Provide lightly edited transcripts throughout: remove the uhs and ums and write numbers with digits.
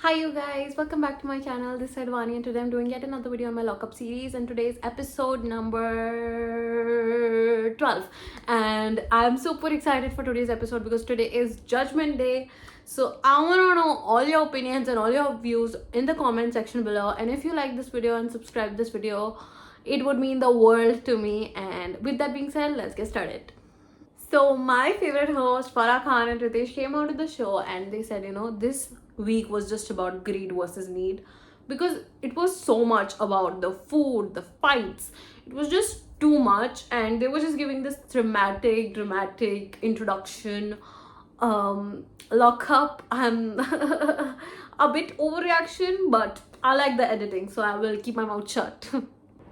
Hi you guys, welcome back to my channel. This is Advani and today I'm doing yet another video on my lockup series and today's episode number 12 and I'm super excited for today's episode because today is Judgment Day. So I want to know all your opinions and all your views in the comment section below, and if you like this video and subscribe this video, it would mean the world to me. And with that being said, let's get started. So my favorite host Farah Khan and Ritesh came out of the show and they said, this week was just about greed versus need because it was so much about the food, the fights. It was just too much and they were just giving this dramatic introduction. Lock up. I'm a bit overreaction, but I like the editing, so I will keep my mouth shut.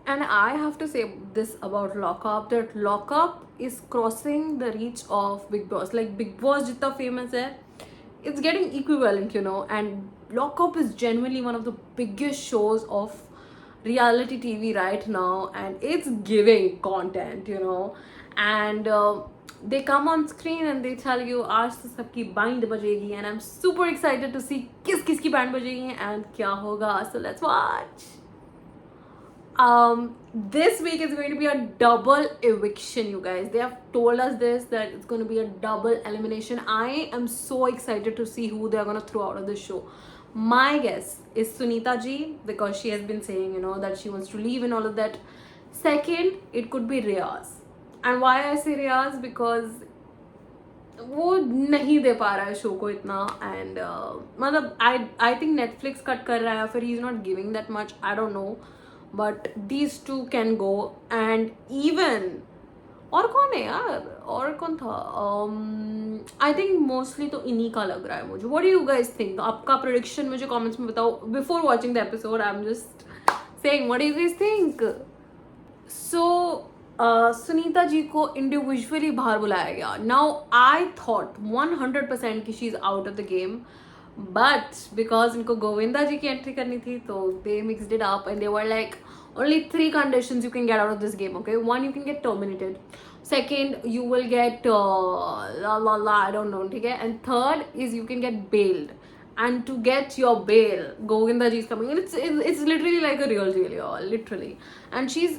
And I have to say this about Lockup, that Lockup is crossing the reach of Big Boss. Like Big Boss jitna famous hai, it's getting equivalent, and Lockup is genuinely one of the biggest shows of reality TV right now, and it's giving content. And they come on screen and they tell you आज तो सबकी band बजेगी, and I'm super excited to see किस की band बजेगी and क्या होगा. So let's watch. This week is going to be a double eviction, you guys. They have told us this, that it's going to be a double elimination. I am so excited to see who they're going to throw out of the show. My guess is Sunita ji, because she has been saying, that she wants to leave and all of that. Second, it could be Riyaz. And why I say Riyaz, because वो नहीं दे पा रहा है show को इतना, and मतलब I think Netflix cut कर रहा है, फिर he is not giving that much, I don't no, but these two can go. And even और कौन है यार, और कौन था, आई थिंक मोस्टली तो इन्हीं का लग रहा है मुझे. What do you guys think? आपका प्रेडिक्शन मुझे कमेंट्स में बताओ. Before watching the episode I am just saying what do you guys think. So Sunita ji को इंडिविजुअली बाहर बुलाया गया. नाउ आई थॉट 100% कि she is out of the game, but because इनको गोविंदा जी की एंट्री करनी थी तो they mixed it up and they were like only 3 conditions you can get out of this game. Okay, 1, you can get terminated. Second, you will get I don't know, okay, and third is you can get bailed. And to get your bail, Govinda ji is coming, and it's literally like a real jail, y'all, literally. And she's,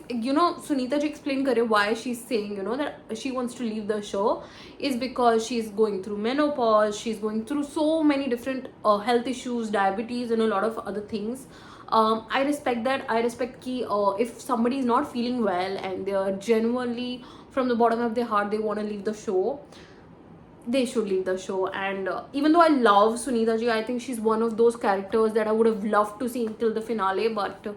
Sunita ji explained kare why she's saying, that she wants to leave the show is because she's going through menopause, she's going through so many different health issues, diabetes, and a lot of other things. I respect that. I respect ki if somebody is not feeling well and they are genuinely from the bottom of their heart they want to leave the show, they should leave the show. And even though I love Sunita ji, I think she's one of those characters that I would have loved to see until the finale, but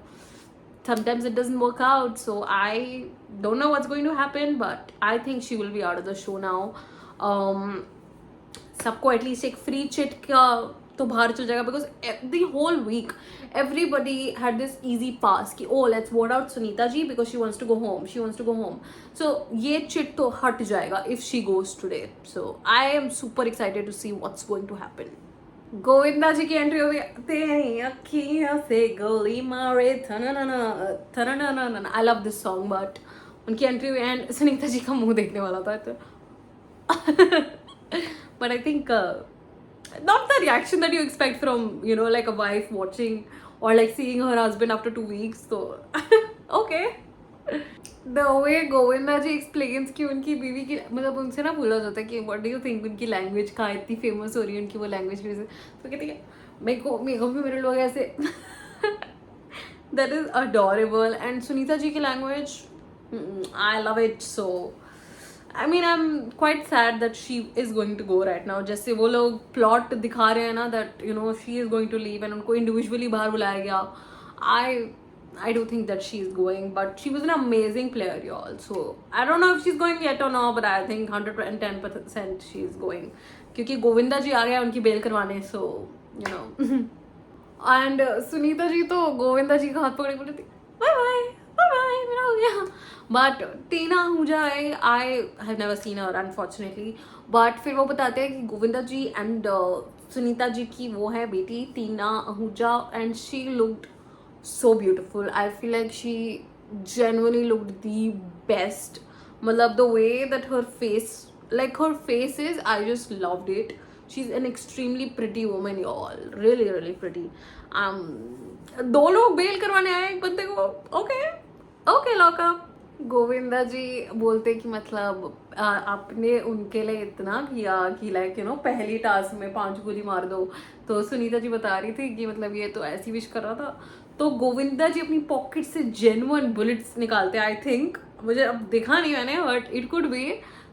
sometimes it doesn't work out, so I don't know what's going to happen, but I think she will be out of the show now. सबको at least एक free chit का तो बाहर चल जाएगा, because the whole week everybody had this easy pass कि oh let's vote out Sunita ji because she wants to go home. So ये chit तो हट जाएगा if she goes today. So I am super excited to see what's going to happen. Govinda ji की entry हो गई. तेरी अखियों से गोली मारे I love this song, but उनकी एंट्री हुई एंड सुनीता जी का मुंह देखने वाला था तो but I think not the reaction that you expect from like a wife watching or like seeing her husband after 2 weeks, so okay. The way Govinda ji explains कि उनकी बीवी की, मतलब उनसे ना पूछा जाता है कि what do you think उनकी लैंग्वेज का इतनी फेमस हो रही है उनकी वो लैंग्वेज की वजह से, तो कहती है मेरे को भी मेरे लोग ऐसे that is adorable. And Sunita ji की language I love it. So I mean I'm quite sad that she is going to go right now. जैसे वो लोग plot दिखा रहे हैं ना that she is going to leave and उनको individually बाहर बुलाया गया. I do think that she is going, but she was an amazing player, y'all. So I don't know if she's going yet or no, but I think 110% she is going. क्योंकि गोविंदा जी आ गया उनकी bell करवाने, so and Sunita ji तो गोविंदा जी का हाथ पकड़े बोली थी बाय मेरा हो गया. But Tina Ahuja, I have never seen her unfortunately, but फिर वो बताते हैं कि गोविंदा जी एंड सुनीता जी की वो है बेटी टीना Ahuja, and she looked so beautiful. I feel like she genuinely looked the best. Matlab the way that her face is, I just loved it. she's an extremely pretty woman, y'all. Really, really pretty. दो लोग bell करवाने आए एक बंदे को. Okay, okay, lockup. Govinda ji बोलते कि मतलब आपने उनके लिए इतना किया कि लाइक यू नो पहली टास्क में 5 गोली मार दो. तो सुनीता जी बता रही थी कि मतलब ये तो ऐसी विश कर रहा था. तो गोविंदा जी अपनी पॉकेट से जेन्युइन बुलेट्स निकालते. आई थिंक, मुझे अब देखा नहीं मैंने, बट इट कुड बी.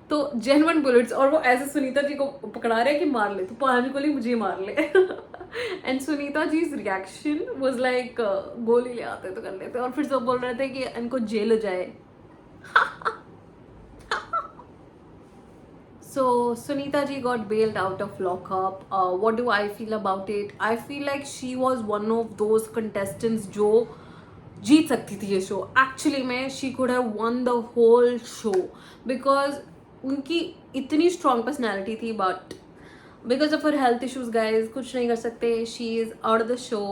तो जेन्युइन बुलेट्स, और वो ऐसे सुनीता जी को पकड़ा रहे हैं कि मार ले, तो 5 गोली मुझे मार ले. And Sunita ji reaction was like गोली ले आते तो कर लेते. और फिर सब बोल रहे थे कि इनको जेल हो जाए. So Sunita ji got bailed out of lockup. What do I feel about it? I feel like she was one of those contestants जो जीत सकती थी ये शो. Actually में she could have won the whole show because उनकी इतनी strong personality थी, but because of her health issues, guys, कुछ नहीं कर सकते. She is out of the show.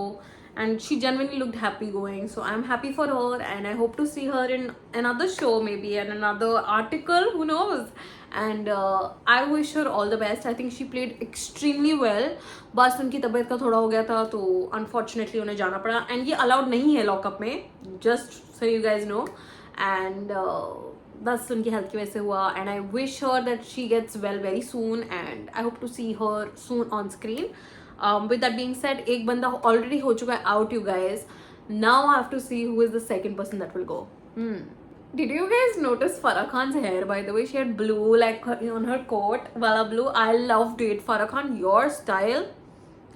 And she genuinely looked happy going, so I'm happy for her, and I hope to see her in another show, maybe, and another article, who knows. And I wish her all the best. I think she played extremely well. बस उनकी तबीयत का थोड़ा हो गया था, तो unfortunately उन्हें जाना पड़ा. And ये allowed नहीं है लॉकअप में, just so you guys know. And बस उनकी हेल्थ की वजह से हुआ. And I wish her that she gets well very soon, and I hope to see her soon on screen. With that being said, एक बंदा already हो चुका है out, you guys. Now I have to see who is the second person that will go. Did you guys notice Farah Khan's hair, by the way? She had blue, like on her coat, wala blue. I loved it. Farah Khan, your style,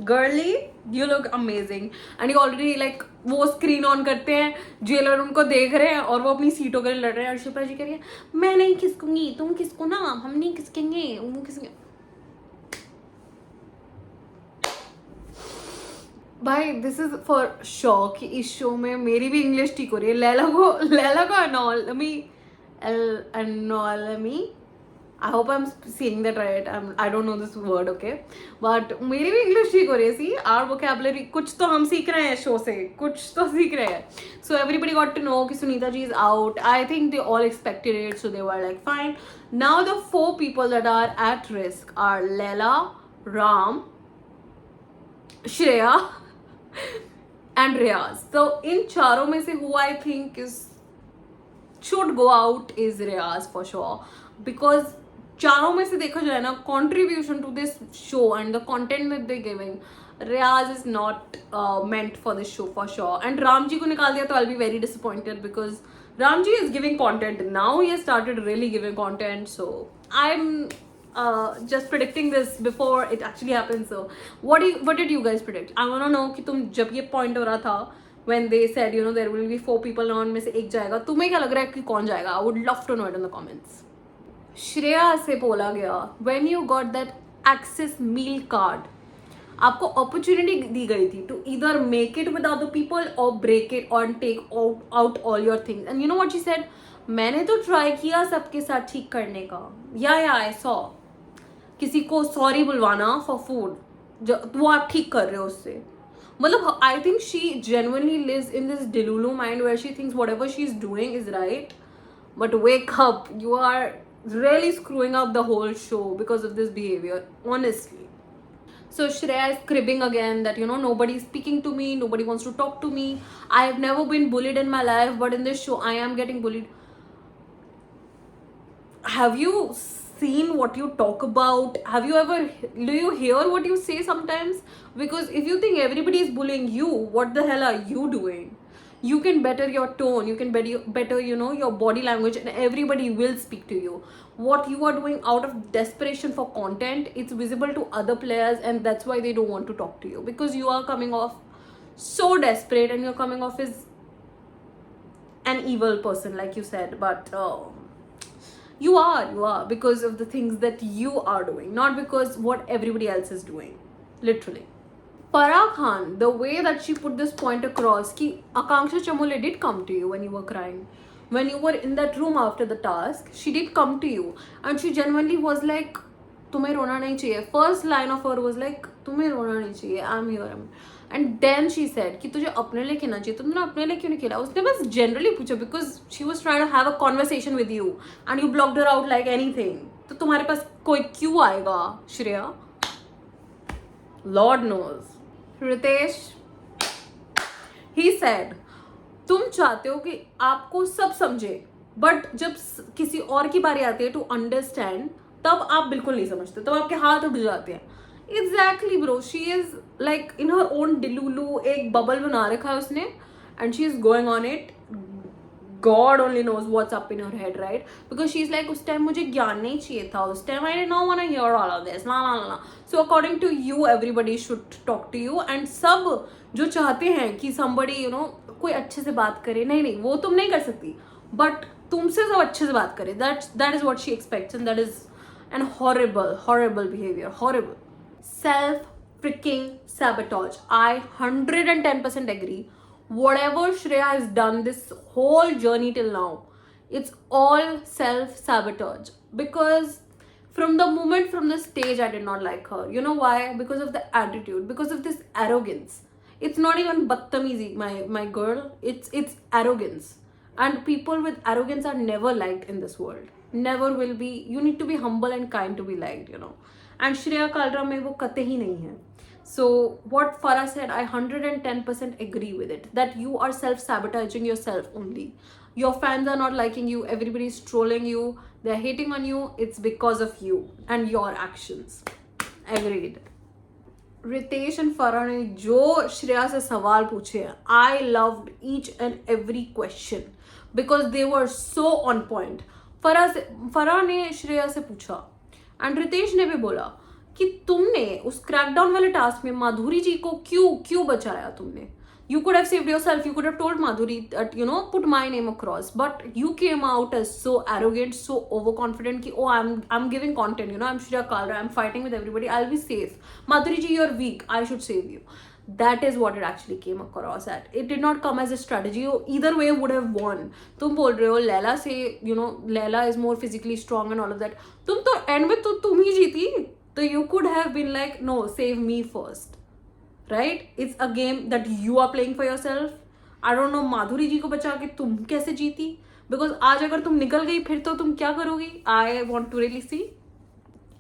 girly, you look amazing. And you already like वो screen on करते हैं, jailer उनको देख रहे हैं और वो अपनी सीटों के लिए लड़ रहे हैं. और शिल्पा जी कह रही है मैं नहीं खिसकूंगी, तुम खिसको ना, हम नहीं खिसकेंगे, वो खिसकेंगे. भाई दिस इज फॉर श्योर कि इस शो में मेरी भी इंग्लिश ठीक हो रही है. लैला को anomaly, I hope I am saying that right. I don't know this word, okay, but मेरी भी इंग्लिश ठीक हो रही है. सी आवर वोकैबुलरी, कुछ तो हम सीख रहे हैं शो से, कुछ तो सीख रहे हैं. So everybody got to know कि Sunita ji is out. I think they all expected it, so they were like fine. Now the 4 people that are at risk are Leila, Ram, Shreya and Riyaz. So in चारों में से who I think is should go out is Riyaz for sure, because चारों में से देखा जाए ना, contribution to this show and the content that they're giving, Riyaz is not meant for this show for sure. And Ramji को निकाल दिया तो I'll be very disappointed because Ramji is giving content now. He has started really giving content, so I'm just predicting this before it actually happens. So what did you guys predict? I want to know कि तुम जब ये point हो रहा था when they said you know there will be 4 people on में से एक जाएगा, तुम्हें क्या लग रहा है कि कौन जाएगा? I would love to know it in the comments. Shreya से बोला गया when you got that access meal card, आपको अपॉर्चुनिटी दी गई थी to either make it with other people or break it or take out all your things. And you know what she said? मैंने तो try किया सबके साथ ठीक करने का. या आई सॉ किसी को सॉरी बुलवाना फॉर फूड, जो वो आप ठीक कर रहे हो उससे. मतलब I think she genuinely lives in this delulu mind where she thinks whatever she's doing is right, but wake up, you are really screwing up the whole show because of this behavior, honestly. So Shreya is cribbing again that you know nobody is speaking to me, nobody wants to talk to me. I have never been bullied in my life, but in this show I am getting bullied. Have you seen what you talk about? Do you hear what you say sometimes? Because if you think everybody is bullying you, what the hell are you doing? You can better your tone, you can better you know your body language, and everybody will speak to you. What you are doing out of desperation for content, it's visible to other players, and that's why they don't want to talk to you, because you are coming off so desperate and you're coming off as an evil person, like you said. But you are because of the things that you are doing, not because what everybody else is doing, literally. Farah Khan, the way that she put this point across ki Akanksha Chamole did come to you when you were crying, when you were in that room after the task, she did come to you and she genuinely was like तुम्हें रोना नहीं चाहिए. First line of her was like तुम्हें रोना नहीं चाहिए, I'm here. And then she said कि तुझे अपने लिए खेलना चाहिए, तुमने अपने लिए क्यों नहीं खेला? उसने बस generally पूछा because she was trying to have a conversation with you and you blocked her out like anything. तो तुम्हारे पास कोई क्यों आएगा Shreya? Lord knows. Ritesh, he said, तुम चाहते हो कि आपको सब समझे, बट जब किसी और की बारी आती है टू अंडरस्टैंड, तब आप बिल्कुल नहीं समझते, तब आपके हाथ उठ जाते हैं. Exactly bro, she is like in her own delulu, एक बबल बना रखा है उसने, and she is going on it. God only knows what's up in her head, right? Because she's like, उस टाइम मुझे ज्ञान नहीं चाहिए था, उस time I did not want to hear all of this, la la la. So according to you, everybody should talk to you, and सब जो चाहते हैं कि somebody, you know, कोई अच्छे से बात करे, नहीं, वो तुम नहीं कर सकती, but तुमसे सब अच्छे से बात करे. That is what she expects, and that is an horrible behavior, horrible. Self freaking sabotage. I 110% agree. Whatever Shreya has done this whole journey till now, it's all self-sabotage. Because from the moment, from the stage, I did not like her. You know why? Because of the attitude, because of this arrogance. It's not even battamizi, my girl. It's arrogance. And people with arrogance are never liked in this world. Never will be. You need to be humble and kind to be liked, you know. And Shreya Kalra mein wo kate hi nahi hai. So what Farah said, I 110% agree with it, that you are self-sabotaging yourself only. Your fans are not liking you, everybody is trolling you, they're hating on you. It's because of you and your actions. Agreed. Ritesh and Farah ने जो श्रेया से सवाल पूछे, I loved each and every question because they were so on point. Farah ने श्रेया से पूछा, and Ritesh ने भी बोला कि तुमने उस क्रैकडाउन वाले टास्क में माधुरी जी को क्यों बचाया तुमने. You could have saved yourself. You could have told Madhuri that, you know, put my name across. But you came out as so arrogant, so overconfident ki, oh, I'm giving content, you know, I'm Shreya Kalra, I'm fighting with everybody, I'll be safe. Madhuri ji, you're weak, I should save you. That is what it actually came across at. It did not come as a strategy. Either way would have won. तुम बोल रहे हो लैला से, you know, Laila is more physically strong and all of that. तुम तो end में तो तुम ही जीती. So you could have been like, no, save me first. Right? It's a game that you are playing for yourself. I don't know माधुरी जी को बचा के तुम कैसे जीती. Because आज अगर तुम निकल गई फिर तो तुम क्या करोगी. I want to really see.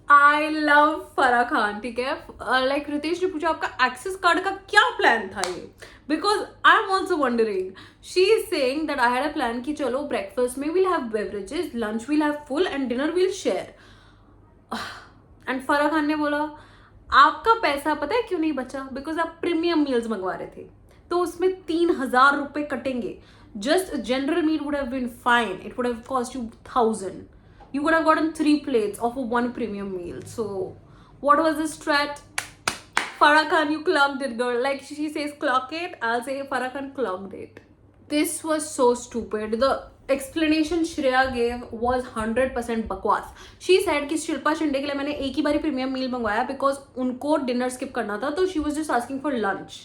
I love Farah Khan. ठीक है. Like रितेश ने पूछा आपका एक्सेस कार्ड का क्या प्लान था ये. Because I'm also wondering. She is saying that I had a plan कि चलो breakfast में we'll have beverages, lunch we'll have full and dinner we'll share. And Farah Khan ने बोला आपका पैसा पता है क्यों नहीं बचा. बिकॉज आप प्रीमियम मील्स मंगवा रहे थे, तो उसमें 3,000 रुपए कटेंगे. Just general meal would have been fine, it would have cost you 1,000. You could have gotten 3 plates of one premium meal. So what was the strat. Farah Khan, you clocked it, girl. Like she says clock it, I'll say Farah Khan clocked it. This was so stupid. The explanation Shreya gave was 100% बकवास. She said कि शिल्पा शिंदे के लिए मैंने एक ही बारी premium मील मंगवाया because उनको dinner skip करना था, तो she was just asking for lunch.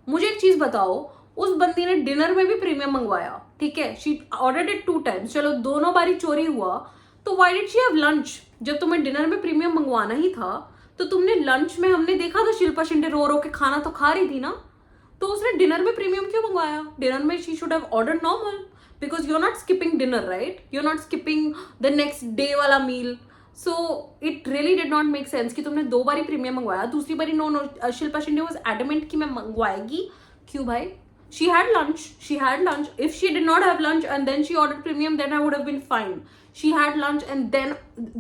मुझे एक चीज बताओ, उस बंदी ने डिनर में भी प्रीमियम मंगवाया, ठीक है. She ordered it 2 times. चलो दोनों बारी चोरी हुआ, तो why did she have lunch. जब तुम्हें डिनर में प्रीमियम मंगवाना ही था, तो तुमने लंच में, हमने देखा था शिल्पा शिंदे रो के खाना तो खा रही थी ना, तो उसने डिनर में प्रीमियम क्यों मंगवाया. डिनर में she should have order normal, because you are not skipping dinner, right. You are not skipping the next day वाला meal. So it really did not make sense कि तुमने 2 बारी प्रीमियम मंगवाया, दूसरी बारी no. Shilpa Shinde was adamant कि मैं मंगवाएगी. क्यों भाई. She had lunch. If she did not have lunch and then she ordered premium, then I would have been fine. She had lunch and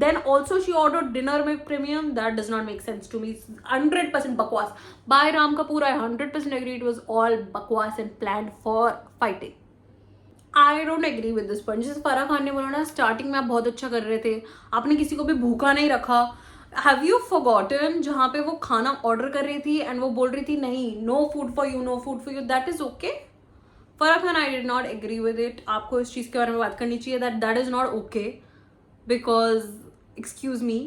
then also she ordered dinner with premium. That does not make sense to me. 100% bakwas. By Ram Kapoor, I 100% agree. It was all bakwas and planned for fighting. I don't agree with this point. जैसे फराह खान ने बोला ना, starting में आप बहुत अच्छा कर रहे थे, आपने किसी को भी भूखा नहीं रखा. हैव यू फॉरगॉटन जहाँ पे वो खाना ऑर्डर कर रही थी एंड वो बोल रही थी नहीं, no food for you, that is okay. Farah Khan, I did not agree with it. आपको इस चीज़ के बारे में बात करनी चाहिए that is not okay. Because excuse me,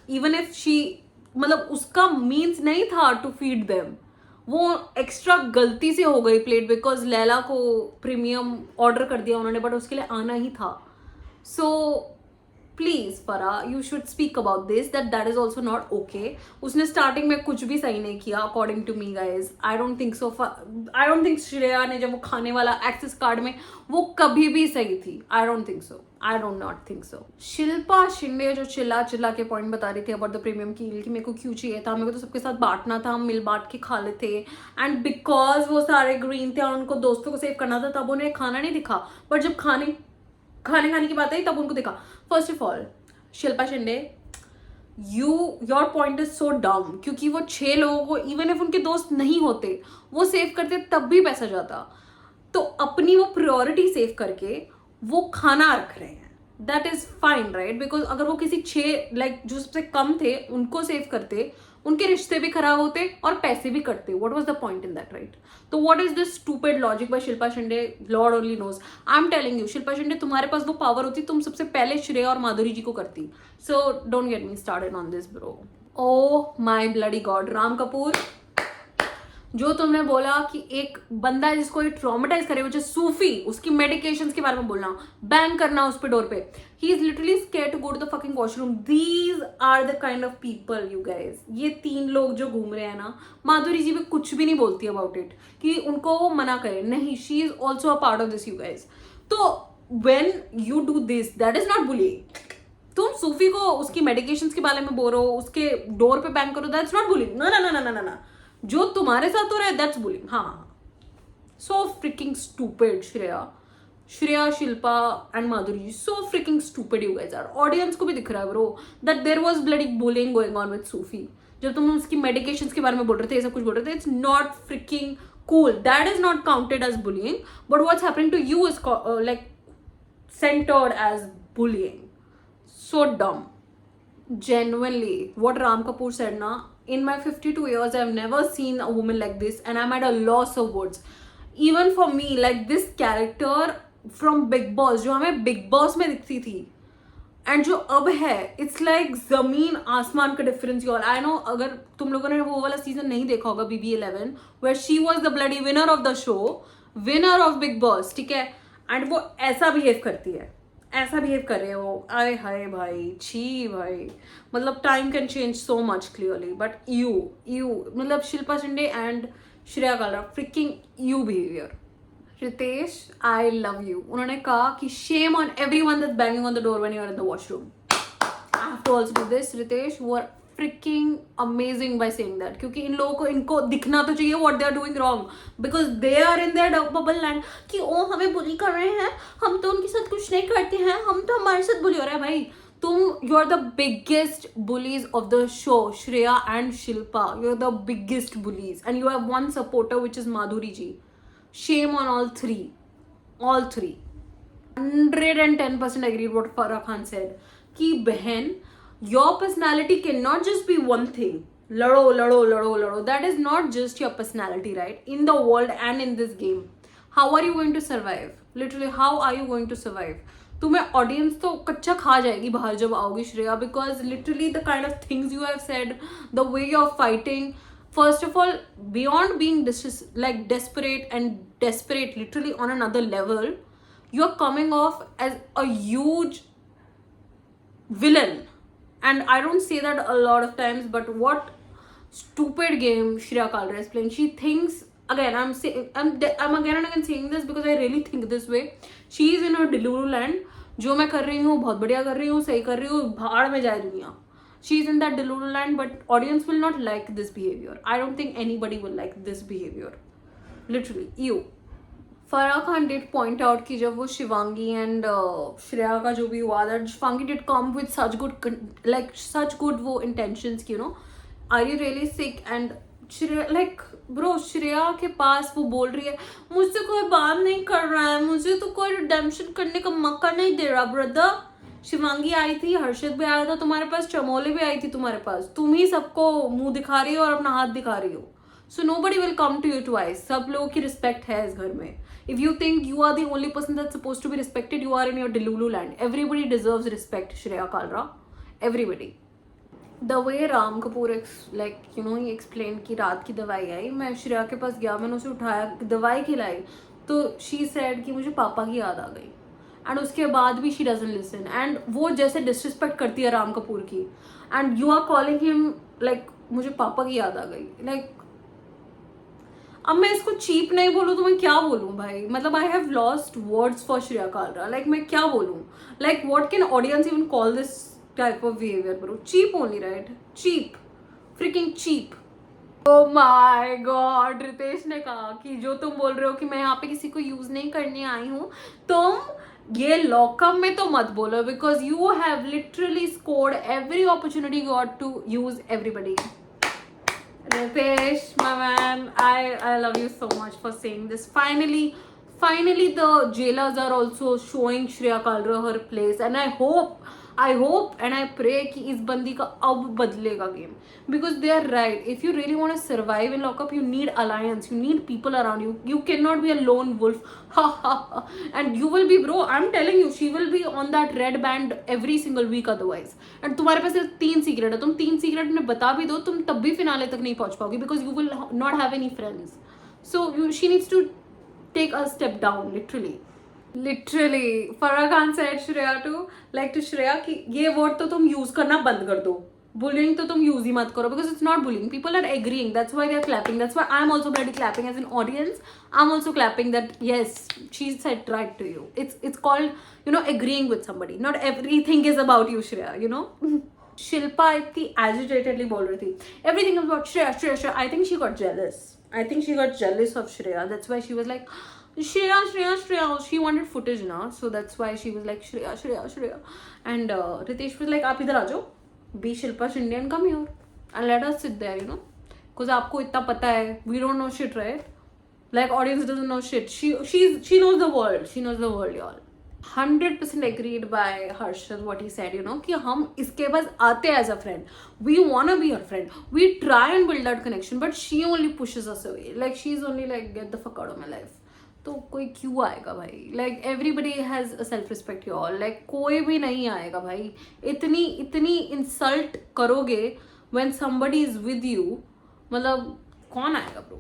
even if she, मतलब उसका मीन्स नहीं था टू फीड देम, वो एक्स्ट्रा गलती से हो गई प्लेट, बिकॉज लैला को प्रीमियम ऑर्डर कर दिया उन्होंने, बट उसके लिए आना ही था. So please Farah you should speak about this that is also not okay. उसने स्टार्टिंग में कुछ भी सही नहीं किया according to me guys. I don't think so. I don't think Shreya ने जब वो खाने वाला एक्सेस कार्ड में वो कभी भी सही थी. आई don't think so. I don't not think so. Shilpa Shinde जो चिल्ला चिल्ला के पॉइंट बता रही थी अबाउट द प्रीमियम कील कि मेरे को क्यों चाहिए था, मेरे को तो सबके साथ बांटना था, हम मिल बांट के खा लेते. एंड बिकॉज वो सारे ग्रीन थे और उनको दोस्तों को सेव करना था तब उन्हें खाना नहीं दिखा. बट जब खाने की बात आई तब उनको दिखा. First of all Shilpa Shinde your point is so डम, क्योंकि वो 6 लोगों को इवन इफ उनके दोस्त नहीं होते वो सेव करते तब भी पैसा जाता. तो अपनी वो प्रायोरिटी सेव करके वो खाना रख रहे हैं. That is fine right. Because अगर वो किसी 6 लाइक जो सबसे कम थे उनको सेव करते उनके रिश्ते भी खराब होते और पैसे भी कटते. What was the point in that right. तो what is this stupid logic by Shilpa Shinde. Lord only knows. I am telling you Shilpa Shinde तुम्हारे पास वो पावर होती तुम सबसे पहले श्रेया और माधुरी जी को करती. So don't get me started on this bro. Oh my bloody God. Ram Kapoor जो तुमने बोला कि एक बंदा है जिसको ये ट्रॉमेटाइज करे वो जो सूफी उसकी मेडिकेशंस के बारे में बोलना, बैंग करना उस पे डोर पे. He is literally scared to go to the fucking washroom. These are the kind of people you guys. ये 3 लोग जो घूम रहे हैं ना, माधुरी जी भी कुछ भी नहीं बोलती अबाउट इट कि उनको वो मना करे. नहीं, she is also a part of this you guys. तो when you do this that is not bullying. तुम सूफी को उसकी मेडिकेशंस के बारे में बोलो, उसके डोर पे बैंग करो, दैट्स नॉट बुलिंग. ना ना ना ना ना ना. जो तुम्हारे साथ हो रहा है दैट्स बुलिंग. हाँ, so freaking stupid. Shreya Shilpa and Madhuri ji so freaking stupid you guys are. Audience को भी दिख रहा है bro that there was bloody bullying going on with Sufi. जब तुम उसकी मेडिकेशंस के बारे में बोल रहे थे, ये सब कुछ बोल रहे थे, it's not fricking cool. That is not counted as bullying. But what's happening to you is like centered as bullying. So dumb. Genuinely, what Ram Kapoor said na, in my 52 years I've never seen a woman like this and I'm at a loss of words. Even for me, like this character from Big Boss जो हमें Big Boss में दिखती थी and जो अब है, it's like जमीन आसमान का difference. You all I know अगर तुम लोगों ने वो वाला सीजन नहीं देखा होगा BB11 where she was the bloody winner of the show, winner of Bigg Boss, ठीक है, एंड वो ऐसा बिहेव करती है, ऐसा बिहेव कर रहे हो. आए हाय भाई, छी भाई. मतलब time can change so much clearly but you मतलब Shilpa Shinde and Shreya Kalra freaking you behaviour. Ritesh, I love you. उन्होंने कहा कि shame on everyone that's banging on the door when you are in the washroom. I have to also do this. Ritesh, you are freaking amazing by saying that. क्योंकि इन लोगों को इनको दिखना तो चाहिए what they are doing wrong because they are in their bubble land कि ओ हमें बुली कर रहे हैं, हम तो उनके साथ कुछ नहीं करते हैं, हम तो हमारे साथ बुली हो रहा है. भाई तुम, you are the biggest bullies of the show. Shreya and Shilpa, you are the biggest bullies and you have one supporter which is Madhuri ji. Shame on all three. 110% agree with what Farah Khan said. कि बहन, your personality cannot just be one thing. लड़ो. That is not just your personality, right? In the world and in this game. How are you going to survive? Literally, how are you going to survive? तुम्हें audience तो कच्चा खा जाएगी बाहर जब आओगी Shreya, because literally the kind of things you have said, the way you are fighting. First of all, beyond being like desperate literally on another level, you're coming off as a huge villain. And I don't say that a lot of times, but what stupid game Shreya Kalra is playing. She thinks, again, I'm again and again saying this because I really think this way. She is in her delulu land. जो मैं कर रही हूँ बहुत बढ़िया कर रही हूँ, सही कर रही हूँ, भाड़ में जाए दुनिया. She is in that delulu land, but audience will not like this behavior. I don't think anybody will like this behavior. Literally, you. Farah Khan did point out कि जब वो शिवांगी and श्रेया का जो भी हुआ, that Shivangi did come with such good वो intentions, you know, are you really sick? And like bro, Shreya के पास वो बोल रही है मुझसे कोई बात नहीं कर रहा है, मुझे तो कोई redemption करने का मौका नहीं दे रहा. ब्रदर, शिवांगी आई थी, हर्षित भी आया था तुम्हारे पास, चमोली भी आई थी तुम्हारे पास, तुम ही सबको मुंह दिखा रही हो और अपना हाथ दिखा रही हो. So nobody will come to you twice. सब लोगों की रिस्पेक्ट है इस घर में. If you think you are the only person that's supposed to be respected, you are in your delulu land. Everybody deserves respect. Shreya Kalra, everybody. The way Ram Kapoor like you know he explain की रात की दवाई आई, मैं श्रेया के पास गया, मैंने उसे उठाया, दवाई खिलाई, तो शी सेड कि मुझे पापा की याद आ गई. एंड उसके बाद भी शी डजंट लिसन, एंड वो जैसे डिसरिस्पेक्ट करती है राम कपूर की, and you are calling him like, मुझे पापा की याद आ गई लाइक। अब मैं इसको चीप नहीं बोलूँ तो मैं क्या बोलूँ भाई, मतलब I have lost words for Shreya Kalra, like मैं क्या बोलूँ, like what can audience even call this type of behaviour bro, cheap only right, cheap, freaking cheap. Oh my god, Ritesh ने कहा कि जो तुम बोल रहे हो कि मैं यहाँ पे किसी को यूज नहीं करने आई हूँ, तुम ये लॉकअप में तो मत बोलो, because you have literally scored every opportunity got to use everybody. Ritesh, my man, I love you so much for saying this. Finally, the jailers are also showing Shreya Kalra her place, and I hope and I pray कि इस बंदी का अब बदलेगा game, because they are right. If you really want to survive in lockup, you need alliance, you need people around you. You cannot be a lone wolf. And you will be, bro, I'm telling you, she will be on that red band every single week otherwise. And तुम्हारे पास सिर्फ 3 secret है, तुम 3 secret में बता भी दो, तुम तब भी फिनाले तक नहीं पहुंच पाओगी, because you will not have any friends. So she needs to take a step down, literally. Farah Khan said to Shreya कि ये वर्ड तो तुम यूज करना बंद कर दो, बुलिंग तो तुम यूज ही मत करो, because it's not bullying. People are agreeing, that's why they are clapping, that's why I'm also bloody clapping as an audience. I'm also clapping that yes, she said right to you. It's called, you know, agreeing with somebody. Not everything is about you, Shreya, you know. Shilpa इतनी agitatedly बोल रही थी everything is about Shreya. I think she got jealous of Shreya. That's why she was like Shreya. She wanted footage now, so that's why she was like Shreya. And Ritesh was like, आप इधर आ जाओ, be Shilpa Shinde and come here and let us sit there, you know, because आपको इतना पता है, we don't know shit, right? Like audience doesn't know shit. She knows the world, y'all. 100% agreed by Harshad what he said, you know, कि हम इसके पास आते as a friend, we wanna be her friend, we try and build that connection, but she only pushes us away, like she's only like, get the fuck out of my life. तो कोई क्यों आएगा भाई, like everybody has a self respect y'all, like कोई भी नहीं आएगा भाई, इतनी insult करोगे when somebody is with you, मतलब कौन आएगा bro?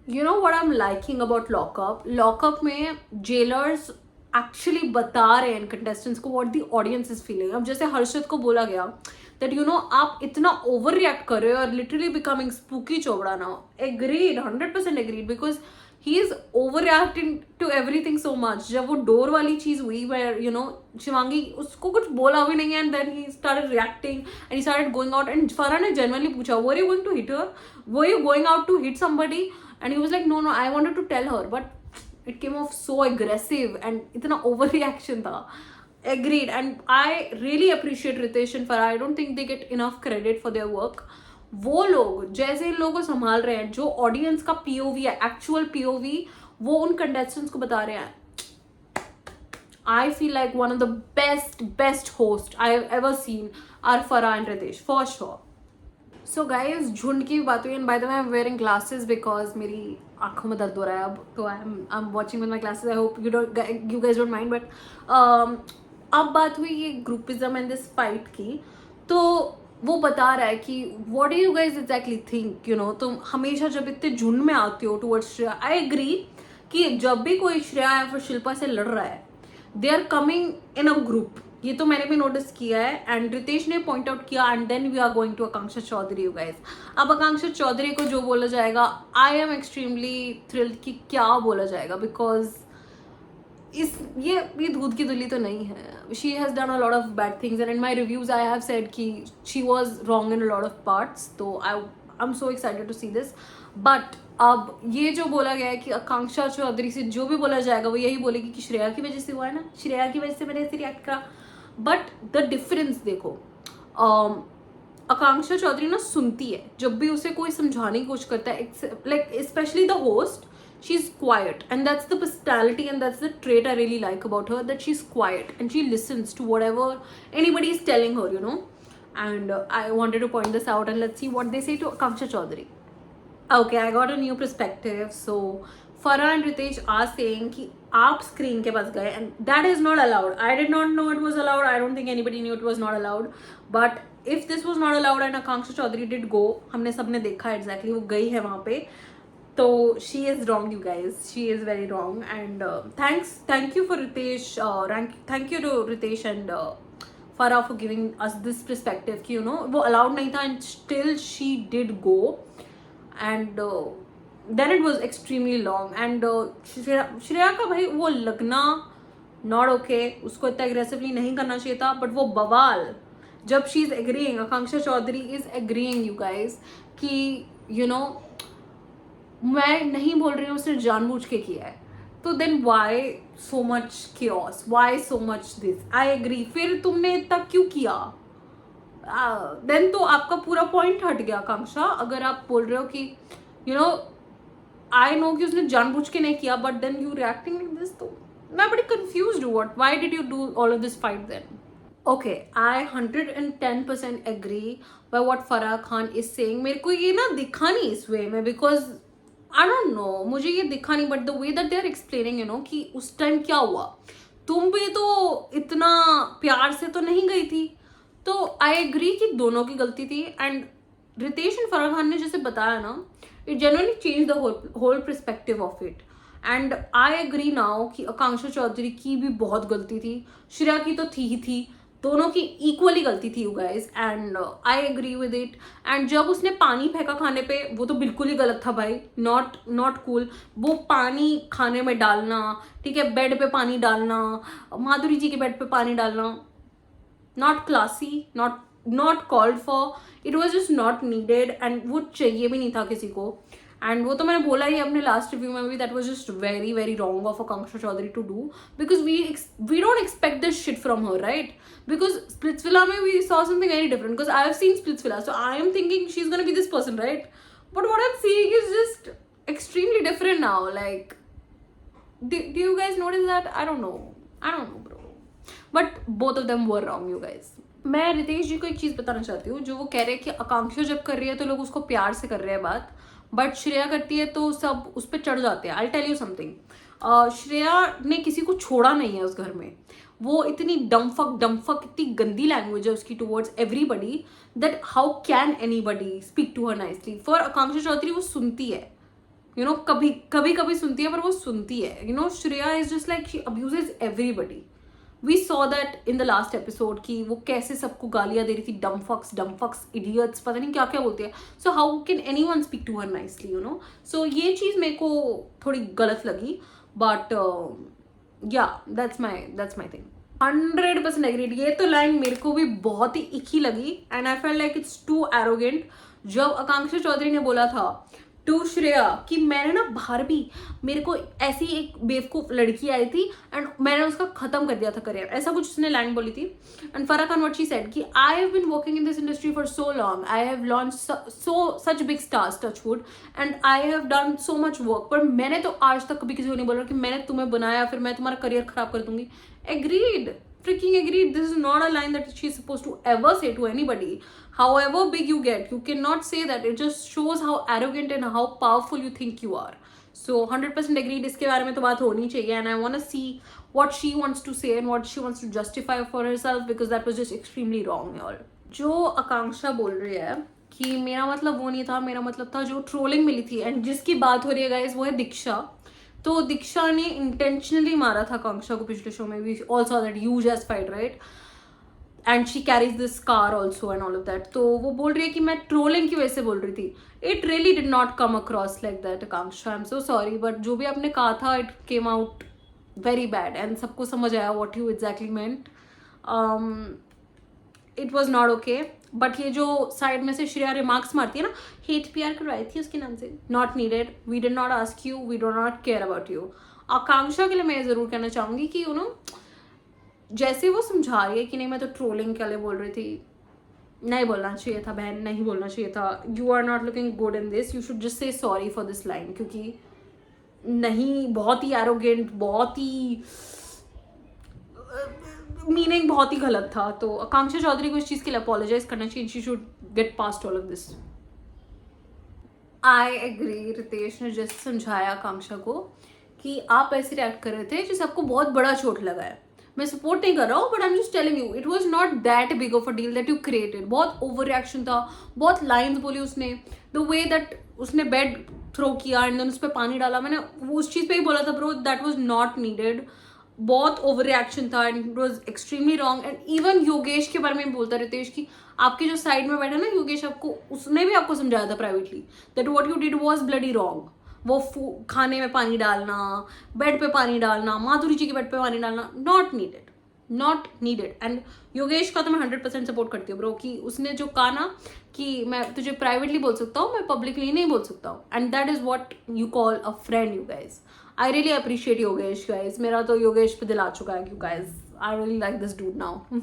You know what I'm liking about lockup में jailers एक्चुअली बता रहे हैं कंटेस्टेंट्स को what the audience is feeling. अब जैसे हर्षद को बोला गया दैट यू नो आप इतना ओवर रिएक्ट कर रहे हो और लिटरली बिकमिंग स्पूकी चोबड़ा now. Agreed, 100% agreed, because he is over reacting to everything so much. जब वो डोर वाली चीज हुई वेयर यू नो शिवांगी उसको कुछ बोला भी नहीं and then he started reacting and he started going out and Farah ने जनरली पूछा were you going to hit her, were you going out to hit somebody, and he was like no I wanted to tell her, but it came off so aggressive and itna overreaction tha. Agreed. And I really appreciate Ritesh and Farah. I don't think they get enough credit for their work. वो लोग जैसे इन लोगों को संभाल रहे हैं, जो audience का POV है, एक्चुअल POV, वो उन कंटेस्टेंट्स को बता रहे हैं. I feel like one of the best hosts I have ever seen are Farah and Ritesh, for sure. So guys, झुंड की बात हुई, and by the way I'm wearing glasses because मेरी आँखों में दर्द हो रहा है अब, तो I'm watching with my glasses. I hope you guys don't mind, but अब बात हुई ये ग्रुपिज्म एंड दिस फाइट की, तो वो बता रहा है कि what do you guys exactly think, you know, तुम हमेशा जब इतने झुंड में आते हो towards श्रेया. I agree कि जब भी कोई श्रेया या फिर शिल्पा से लड़ रहा है they are coming in a group. ये तो मैंने भी नोटिस किया है एंड रितेश ने पॉइंट आउट किया. And then we are going to Akanksha Chaudhary. You guys, अब आकांक्षा चौधरी को जो बोला जाएगा, आई एम एक्सट्रीमली थ्रिल्ड कि क्या बोला जाएगा, बिकॉज ये दूध की दुली तो नहीं है. She has done a lot of bad things and in my reviews I have said कि she was wrong in a lot of parts. तो I am so excited to see this. But अब ये जो बोला गया है कि आकांक्षा चौधरी से जो भी बोला जाएगा वो यही बोलेगी कि श्रेया की वजह से हुआ है ना, श्रेया की वजह से मैंने ऐसे रिएक्ट करा. बट द डिफरेंस देखो, आकांक्षा चौधरी ना सुनती है जब भी उसे कोई समझाने की कोशिश करता है, like specially the host. She is quiet and that's the personality and that's the trait I really like about her, that she is quiet and she listens to whatever anybody is telling her, you know. And I wanted to point this out and let's see what they say to Akanksha Chaudhary. Okay, I got a new perspective. So Farah and Ritesh are saying कि आप screen के पास गए and that is not allowed. I did not know it was allowed. I don't think anybody knew it was not allowed. But if this was not allowed and Akanksha Chaudhary did go, हमने सबने देखा exactly वो गई है वहाँ पे, So she is wrong, you guys. She is very wrong. And thank you for Ritesh. Thank you to Ritesh and Farah for giving us this perspective. कि वो allowed नहीं था and still she did go. And then it was extremely long. And Shreya का भाई वो लगना not okay. उसको इतना aggressively नहीं करना चाहिए था. But वो बवाल जब she is agreeing, Akanksha Chaudhary is agreeing, you guys, कि मैं नहीं बोल रही हूँ उसने जानबूझ के किया है, तो then why so much chaos, why so much this. I agree. फिर तुमने इतना क्यों किया? देन तो आपका पूरा पॉइंट हट गया आकांक्षा. अगर आप बोल रहे हो कि आई नो कि उसने जानबूझ के नहीं किया, but then you reacting like this, तो मैं बड़ी कंफ्यूज्ड हूँ. Why did you do all of this fight then? Okay, I 110% agree by what Farah Khan is saying. मेरे को ये ना दिखा नहीं इस वे में, because I don't know, मुझे ये दिखा नहीं, but the way that they are explaining, कि उस टाइम क्या हुआ, तुम भी तो इतना प्यार से तो नहीं गई थी. तो I agree कि दोनों की गलती थी. एंड रितेश एंड फराह खान ने जैसे बताया ना, it genuinely changed the whole perspective of it. And I agree now कि आकांक्षा चौधरी की भी बहुत गलती थी, श्रेया की तो थी ही थी, दोनों की इक्वली गलती थी, you guys. And I agree with it. And जब उसने पानी फेंका खाने पे, वो तो बिल्कुल ही गलत था भाई. Not cool. वो पानी खाने में डालना, ठीक है, बेड पे पानी डालना, माधुरी जी के बेड पे पानी डालना, not classy, not called for. It was just not needed. And वो चाहिए भी नहीं था किसी को. एंड वो तो मैंने बोला ही अपने लास्ट रिव्यू में भी, that was just very very wrong of Akanksha Chaudhary to do, because we don't expect this shit from her, right? Because Splitsvilla में we saw something very different, because I have seen Splitsvilla, so I am thinking she is gonna be this person, right? But what I am seeing is just extremely different now. Like, do you guys notice that? I don't know bro, but both of them were wrong, you guys. मैं रितेश जी को एक चीज़ बताना चाहती हूँ, जो वो कह रहे हैं कि आकांक्षा जब कर रही है तो लोग उसको प्यार से कर रहे हैं बात, बट श्रेया करती है तो सब उस पर चढ़ जाते हैं. I tell you something, Shreya ने किसी को छोड़ा नहीं है उस घर में. वो इतनी डमफक इतनी गंदी लैंग्वेज है उसकी towards everybody, that how can anybody speak to her nicely. For Akanksha Chaudhary वो सुनती है, कभी सुनती है, पर वो सुनती है. Shreya is just like she abuses everybody. We saw that in the last episode कि वो कैसे सबको गालियां दे रही थी, डमफक्स, इडियट्स, पता नहीं क्या क्या बोलती है. So how can anyone speak to her nicely, so ये चीज़ मेरे को थोड़ी गलत लगी. बट या दैट्स माई थिंग. 100% एग्रीड. ये तो लाइन मेरे को भी बहुत ही इक्की लगी. And I felt like it's too arrogant. जब आकांक्षा चौधरी ने बोला था टू श्रेया कि मैंने ना बाहर भी, मेरे को ऐसी एक बेवकूफ लड़की आई थी एंड मैंने उसका खत्म कर दिया था करियर, ऐसा कुछ उसने लाइन बोली थी. And Farah Khan what she said कि I have been working in this industry for so long, I have launch such big stars, touchwood, and I have done so much work, पर मैंने तो आज तक कभी किसी को नहीं बोला कि मैंने तुम्हें बनाया फिर मैं तुम्हारा करियर खराब कर दूंगी. Agreed, freaking agreed. This is not a line that she's supposed to ever say to anybody. However big you get, you cannot say that. It just shows how arrogant and how powerful you think you are. So 100% agreed. इसके बारे में तो बात होनी चाहिए. And I want to see what she wants to say and what she wants to justify for herself, because that was just extremely wrong, y'all. जो आकांक्षा बोल रही है कि मेरा मतलब वो नहीं था, मेरा मतलब था जो ट्रोलिंग मिली थी, एंड जिसकी बात हो रही है गाइस वो है दीक्षा. तो दीक्षा ने इंटेंशनली मारा था आकांक्षा को पिछले शो में. We all saw that huge age fight, right? And she carries this card also and all of that. तो वो बोल रही है कि मैं ट्रोलिंग की वजह से बोल रही थी. It really did not come across like that Akanksha. I am so sorry, but जो भी आपने कहा था it came out very bad and सबको समझ आया what you exactly meant. It was not okay. But ये जो साइड में से श्रेया रिमार्क्स मारती है ना, हेट पीआर करवाई थी उसके नाम से, not needed, we did not ask you, we do not care about you. Akanksha के लिए मैं ज़रूर कहना चाहूँगी कि जैसे वो समझा रही है कि नहीं मैं तो ट्रोलिंग के लिए बोल रही थी, नहीं बोलना चाहिए था बहन, नहीं बोलना चाहिए था. You are not looking good in this, you should just say sorry for this line, क्योंकि नहीं, बहुत ही एरोगेंट, बहुत ही मीनिंग बहुत ही गलत था. तो आकांक्षा चौधरी को इस चीज़ के लिए अपोलोजाइज करना चाहिए. She should get past all of this. I agree. Ritesh ने जैसे समझाया आकांक्षा को कि आप ऐसे रिएक्ट कर रहे थे जैसे आपको बहुत बड़ा चोट लगा है. मैं सपोर्ट नहीं कर रहा हूँ, but I am just telling you it was not that big of a deal that you created. बहुत ओवर रिएक्शन था, बहुत लाइन्स बोली उसने. द वे दैट उसने बेड थ्रो किया एंड देन उस पर पानी डाला, मैंने उस चीज़ पे ही बोला था bro that was not needed, बहुत ओवर रिएक्शन था and it was extremely wrong. And even Yogesh के बारे में बोलता रितेश की आपके जो साइड में बैठा ना योगेश, आपको उसने भी आपको समझाया था privately that what you did was bloody wrong. वो खाने में पानी डालना, बेड पे पानी डालना, माधुरी जी के बेड पे पानी डालना, not needed, not needed. And Yogesh का तो मैं 100% सपोर्ट करती हूँ ब्रो कि उसने जो कहा ना कि मैं तुझे प्राइवेटली बोल सकता हूँ, मैं पब्लिकली नहीं बोल सकता हूँ, and that is what you call a friend you guys. I really appreciate Yogesh guys, मेरा तो योगेश पे दिल आ चुका है, you guys I really like this dude now.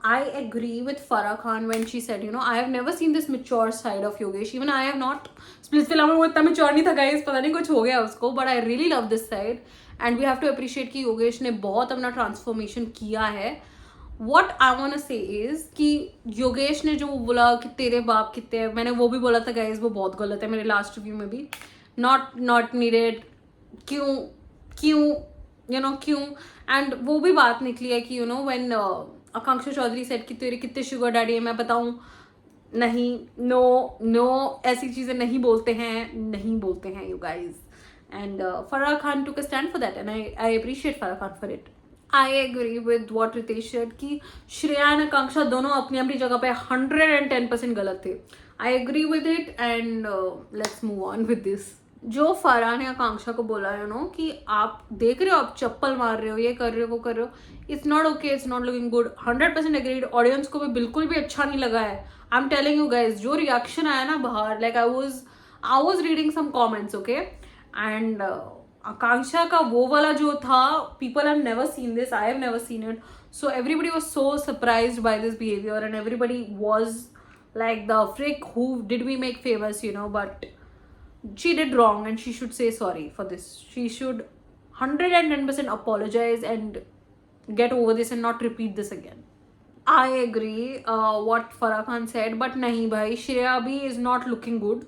I agree with Farah Khan when she said, you know, I have never seen this mature side of Yogesh. Even I have not. Split film में वो इतना mature नहीं था guys, पता नहीं कुछ हो गया उसको. But I really love this side, and we have to appreciate कि योगेश ने बहुत अपना transformation किया है. What I wanna say is कि योगेश ने जो बोला कि तेरे बाप कितने हैं, मैंने वो भी बोला था guys, वो बहुत गलत है मेरे लास्ट रिव्यू में भी. Not needed. क्यों you know क्यों. एंड वो भी बात निकली है कि you know when Akanksha Chaudhary said कि तेरे कितने शुगर डैडी है, मैं बताऊं नहीं, नो ऐसी चीज़ें नहीं बोलते हैं you guys. And Farah Khan took a stand for that and I appreciate Farah Khan for it. I agree with what Ritesh said कि श्रेया एंड आकांक्षा दोनों अपनी अपनी जगह पे 110% गलत थे. I agree with it and let's move on with this. जो फराह ने आकांक्षा को बोला यू नो कि आप देख रहे हो, आप चप्पल मार रहे हो, ये कर रहे हो, वो कर रहे हो, it's not okay, it's not looking good. 100% agreed. Audience को भी बिल्कुल भी अच्छा नहीं लगा है. I am telling you guys, जो रिएक्शन आया ना बाहर, like I was reading some comments okay, and Akanksha का वो वाला जो था, people have never seen this, I have never seen it, so everybody was so surprised by this behaviour and everybody was like the फ्रिक who did we make famous you know. But she did wrong and she should say sorry for this. She should 110% apologize and get over this and not repeat this again. I agree what Farah Khan said, but nahi bhai, Shreya bhi is not looking good.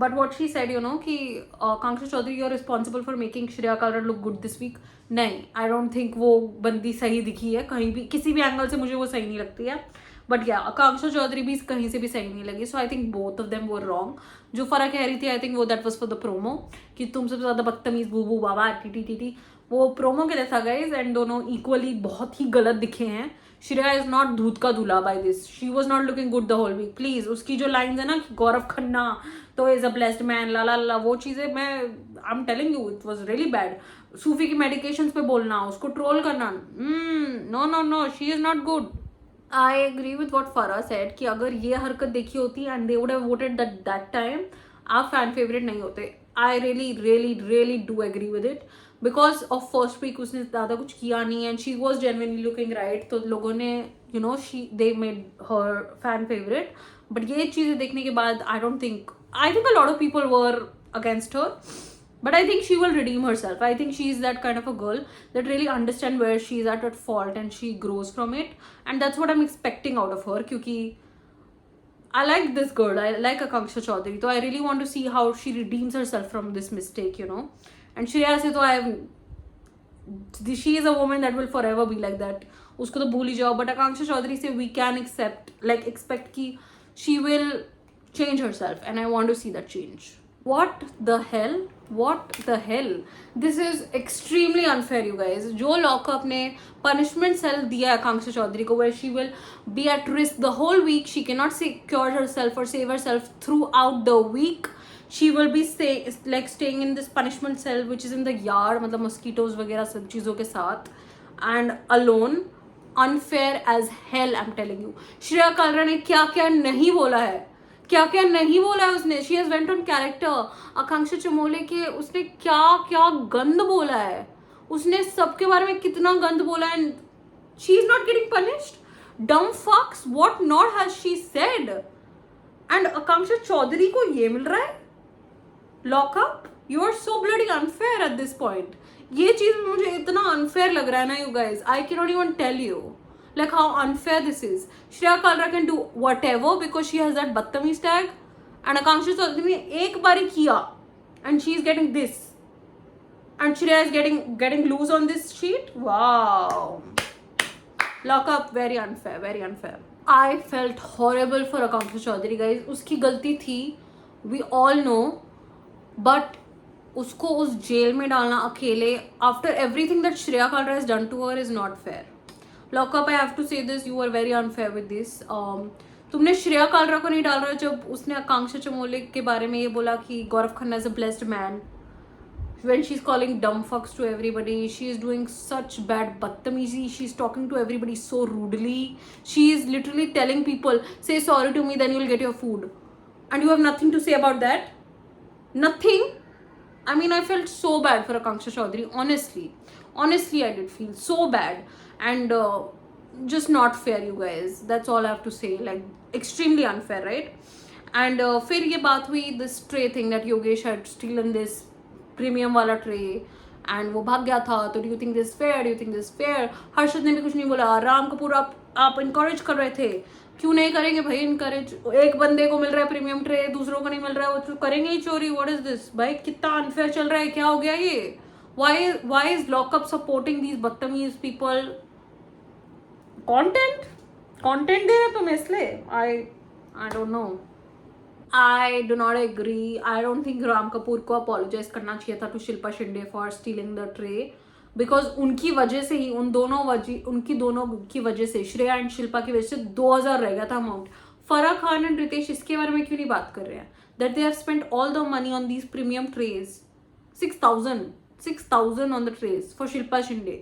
But what she said, you know, कि Kanksha Chaudhary, you're responsible for making Shreya Kalra look good this week. नहीं, I don't think वो बंदी सही दिखी है कहीं भी, किसी भी एंगल से मुझे वो सही नहीं लगती है. बट या आकांक्षा चौधरी भी कहीं से भी सही नहीं लगी. So I think both of them were wrong. जो फर्क कह रही थी आई थिंक वो that was for the promo कि तुम सबसे ज़्यादा बदतमीज बूबू बाबा टी, वो प्रोमो के लिए था गाइज. एंड दोनों इक्वली बहुत ही गलत दिखे हैं. श्रेया इज नॉट दूध का दूल्हा by this. She was not looking good the whole week. Please उसकी जो लाइन्स है ना कि गौरव खन्ना तो इज अ ब्लेस्ड मैन ला वो चीज़ें, मैं I am telling you it was really bad. Sufi की मेडिकेशंस पे बोलना, उसको ट्रोल करना, no she is not good. I agree with what Farah said कि अगर ये हरकत देखी होती and they would have voted that time, आप फैन फेवरेट नहीं होते. I really do agree with it because of first week उसने ज़्यादा कुछ किया नहीं and she was genuinely looking right. तो लोगों ने you know they made her fan favourite. But ये चीज़ें देखने के बाद I think a lot of people were against her. But I think she will redeem herself. I think she is that kind of a girl that really understands where she is at fault and she grows from it. And that's what I'm expecting out of her. Because I like this girl. I like Akanksha Chaudhary. So I really want to see how she redeems herself from this mistake, you know. And Shreya se to she is a woman that will forever be like that. Usko to bhul hi jao. But Akanksha Chaudhary se we can expect ki she will change herself. And I want to see that change. What the hell? This is extremely unfair, you guys. जो lockup ने punishment cell दिया है आकांक्षा चौधरी को, where she will be at risk the whole week. She cannot secure herself or save herself throughout the week. She will be staying in this punishment cell which is in the yard, मतलब mosquitoes वगैरह सब चीज़ों के साथ, and alone. Unfair as hell, I'm telling you. Shreya Kalra ने क्या क्या नहीं बोला है उसने. She has went on character. Akanksha Chamole के उसने क्या गंद बोला है. उसने सबके बारे में कितना गंद बोला है. She is not getting punished. Dumb fucks, what not has she said. And आकांक्षा चौधरी को ये मिल रहा है lockup. You are so bloody unfair at this point. ये चीज मुझे इतना अनफेयर लग रहा है ना you guys. I can not even tell you like how unfair this is. Shreya Kalra can do whatever because she has that battamiz tag, and Akanksha Chaudhary ने एक बारी किया and she is getting this, and Shreya is getting loose on this sheet. Wow, lock up. Very unfair. I felt horrible for Akanksha Chaudhary guys. उसकी गलती थी we all know, but उसको उस jail में डालना अकेले after everything that Shreya Kalra has done to her is not fair. Lockup, I have to say this, you are very unfair with this. तुमने श्रेया कालरा को नहीं डाल रहा जब उसने आकांक्षा चमोले के बारे में ये बोला कि Gaurav Khanna is a blessed man. When she's calling dumb fucks to everybody, she is doing such bad badtamizi, she's talking to everybody so rudely, she is literally telling people, say sorry to me then you'll get your food, and you have nothing to say about that. Nothing. I mean, I felt so bad for Akanksha Chaudhary, honestly I did feel so bad, and just not fair, you guys. That's all I have to say. Like extremely unfair, right? And फिर ये बात हुई this tray thing that Yogesh had stolen this premium वाला tray and वो भाग गया था. तो do you think this fair, do you think this fair? Harshad ने भी कुछ नहीं बोला. राम कपूर आप इनकरेज कर रहे थे, क्यों नहीं करेंगे भाई इनकरेज? एक बंदे को मिल रहा है प्रीमियम ट्रे, दूसरों को नहीं मिल रहा है, वो तो करेंगे ही चोरी. व्हाट इज दिस भाई? कितना अनफेयर चल रहा है, क्या हो गया ये? Why is lockup supporting these बदतमीज पीपल? कंटेंट दे रहे तुम इसलिए? आई don't no. I do not agree. I don't think Ram Kapoor को apologize करना चाहिए था to Shilpa Shinde for stealing the tray, because उनकी वजह से ही उनकी दोनों की वजह से, श्रेया एंड शिल्पा की वजह से 2000 रह गया था अमाउंट. फराह खान एंड रितेश इसके बारे में क्यों नहीं बात कर रहे हैं? That they have spent all the money on these premium trays. 6,000 on the trays for Shilpa Shinde.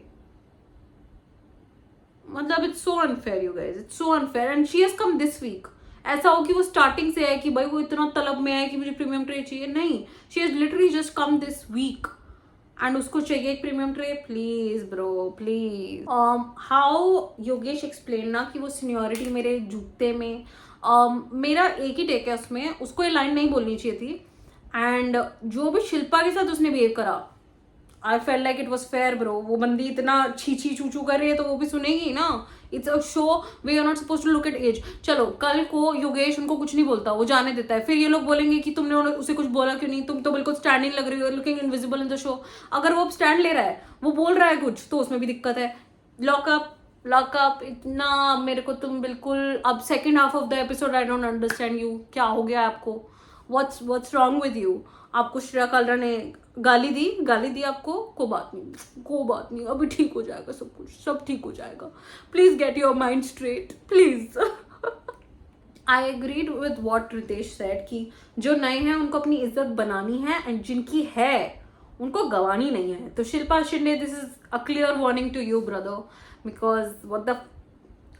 मतलब it's so unfair, you guys. It's so unfair, and she has come this week. ऐसा हो कि वो स्टार्टिंग से है कि भाई वो इतना तलब में है कि मुझे प्रीमियम ट्रे चाहिए. नहीं, she has literally just come this week and उसको चाहिए एक premium tray. Please bro, please. How Yogesh explain ना कि वो सीनियोरिटी मेरे जूते में. मेरा एक ही टेक है उसमें, उसको ये लाइन नहीं बोलनी चाहिए थी. एंड जो भी शिल्पा के साथ उसने बिहेव करा, I felt like it was fair bro. वो बंदी इतना छी चू कर रही है तो वो भी सुनेगी ना. It's a show, we are not suppose to look at age. चलो कल को योगेश उनको कुछ नहीं बोलता, वो जाने देता है, फिर ये लोग बोलेंगे कि तुमने उसे कुछ बोला क्यों नहीं, तुम तो बिल्कुल स्टैंडिंग लग रही हो, looking invisible in the show. अगर वो स्टैंड ले रहा है, वो बोल रहा है कुछ, तो उसमें भी दिक्कत है. लॉकअप इतना मेरे को तुम बिल्कुल. अब second half of the episode I don't understand you. क्या हो गया आपको? What's wrong with you? आपको श्रेया कालरा ने गाली दी आपको? कोई बात नहीं, अभी ठीक हो जाएगा, सब ठीक हो जाएगा. Please get your mind straight, please. I agreed with what Ritesh said कि जो नए हैं उनको अपनी इज्जत बनानी है एंड जिनकी है उनको गंवानी नहीं है. तो Shilpa Shinde, this is a clear warning to you brother, because what the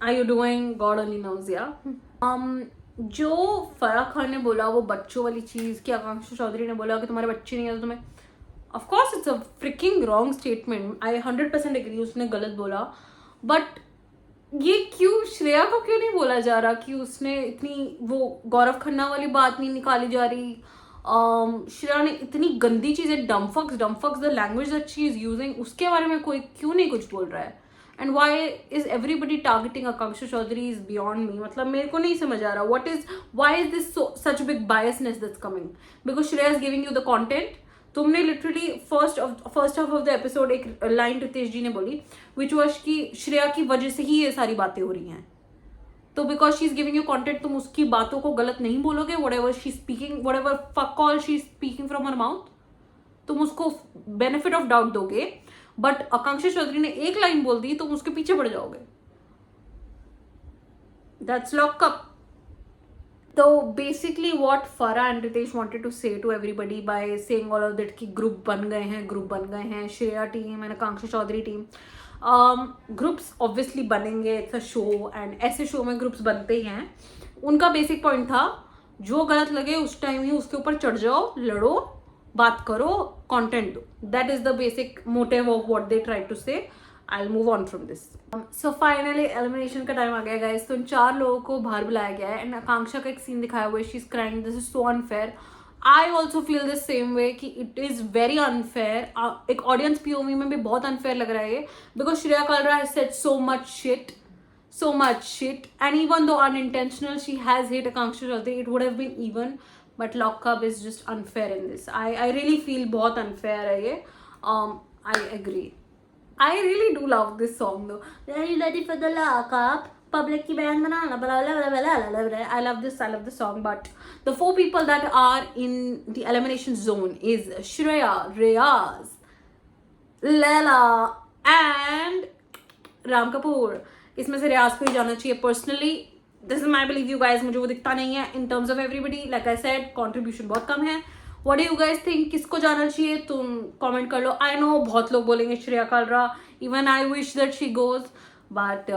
are you doing? God only knows. या जो फराह खान ने बोला वो बच्चों वाली चीज कि आकांक्षा चौधरी ने बोला कि तुम्हारे बच्चे नहीं है तो तुम्हें, of course it's a freaking wrong statement. I 100% agree, उसने गलत बोला. बट ये क्यों श्रेया को क्यों नहीं बोला जा रहा कि उसने इतनी वो गौरव खन्ना वाली बात नहीं निकाली जा रही? श्रेया ने इतनी गंदी चीजें, डम्फक्स the language that she is using, उसके बारे में कोई क्यों नहीं कुछ बोल रहा है? And why is everybody targeting Aakanksha Chaudhary is beyond me. मतलब मेरे को नहीं समझ आ रहा why is this such big biasness that's coming, because Shreya is giving you the content. तुमने literally first half of the episode एक लाइन रितेश जी ने बोली विच वॉज कि श्रेया की वजह से ही ये सारी बातें हो रही हैं. तो because she is giving you content, तुम उसकी बातों को गलत नहीं बोलोगे. What ever fuck all she is speaking from her mouth, तुम उसको बेनिफिट ऑफ डाउट दोगे. बट आकांक्षा चौधरी ने एक लाइन बोल दी, तुम उसके पीछे पड़ जाओगे. That's lockup. तो basically what Farah and Ritesh wanted to say to everybody by saying all of that कि ग्रुप बन गए हैं, Shreya team and Akanksha Chaudhary team. Groups obviously बनेंगे, इट्स अ शो एंड ऐसे शो में ग्रुप्स बनते ही हैं. उनका बेसिक पॉइंट था जो गलत लगे उस टाइम ही उसके ऊपर चढ़ जाओ, लड़ो, बात करो, कंटेंट दो. That is the basic motive of what they try to say. I'll move on from this. So finally elimination का टाइम आ गया guys. तो इन 4 लोगों को बाहर बुलाया गया है एंड आकांक्षा का एक सीन दिखाया हुआ है. She is crying. This is so unfair. I also feel the same way कि इट इज वेरी अनफेयर. एक ऑडियंस पीओवी में भी बहुत अनफेयर लग रहा है ये, because Shreya Kalra has said so much shit and even though unintentional she has hit Akanksha Chaudhary, it would have been even, but lockup is just unfair in this. I really feel बहुत unfair है ये. I agree. I really do love this song though. Are you ready for the lockup? public ki band banana, blah, blah, blah, blah, blah, blah. I love this song. But the 4 people that are in the elimination zone is Shreya, Riyaz, Laila and Ram Kapoor. इसमें से रियाज को ही जाना चाहिए. Personally this is my believe you guys, मुझे वो दिखता नहीं है in terms of everybody. Like I said, contribution बहुत कम है. What do you guys think, किसको जाना चाहिए? तुम कमेंट कर लो. आई नो बहुत लोग बोलेंगे Shreya Kalra. Even I wish that she goes, but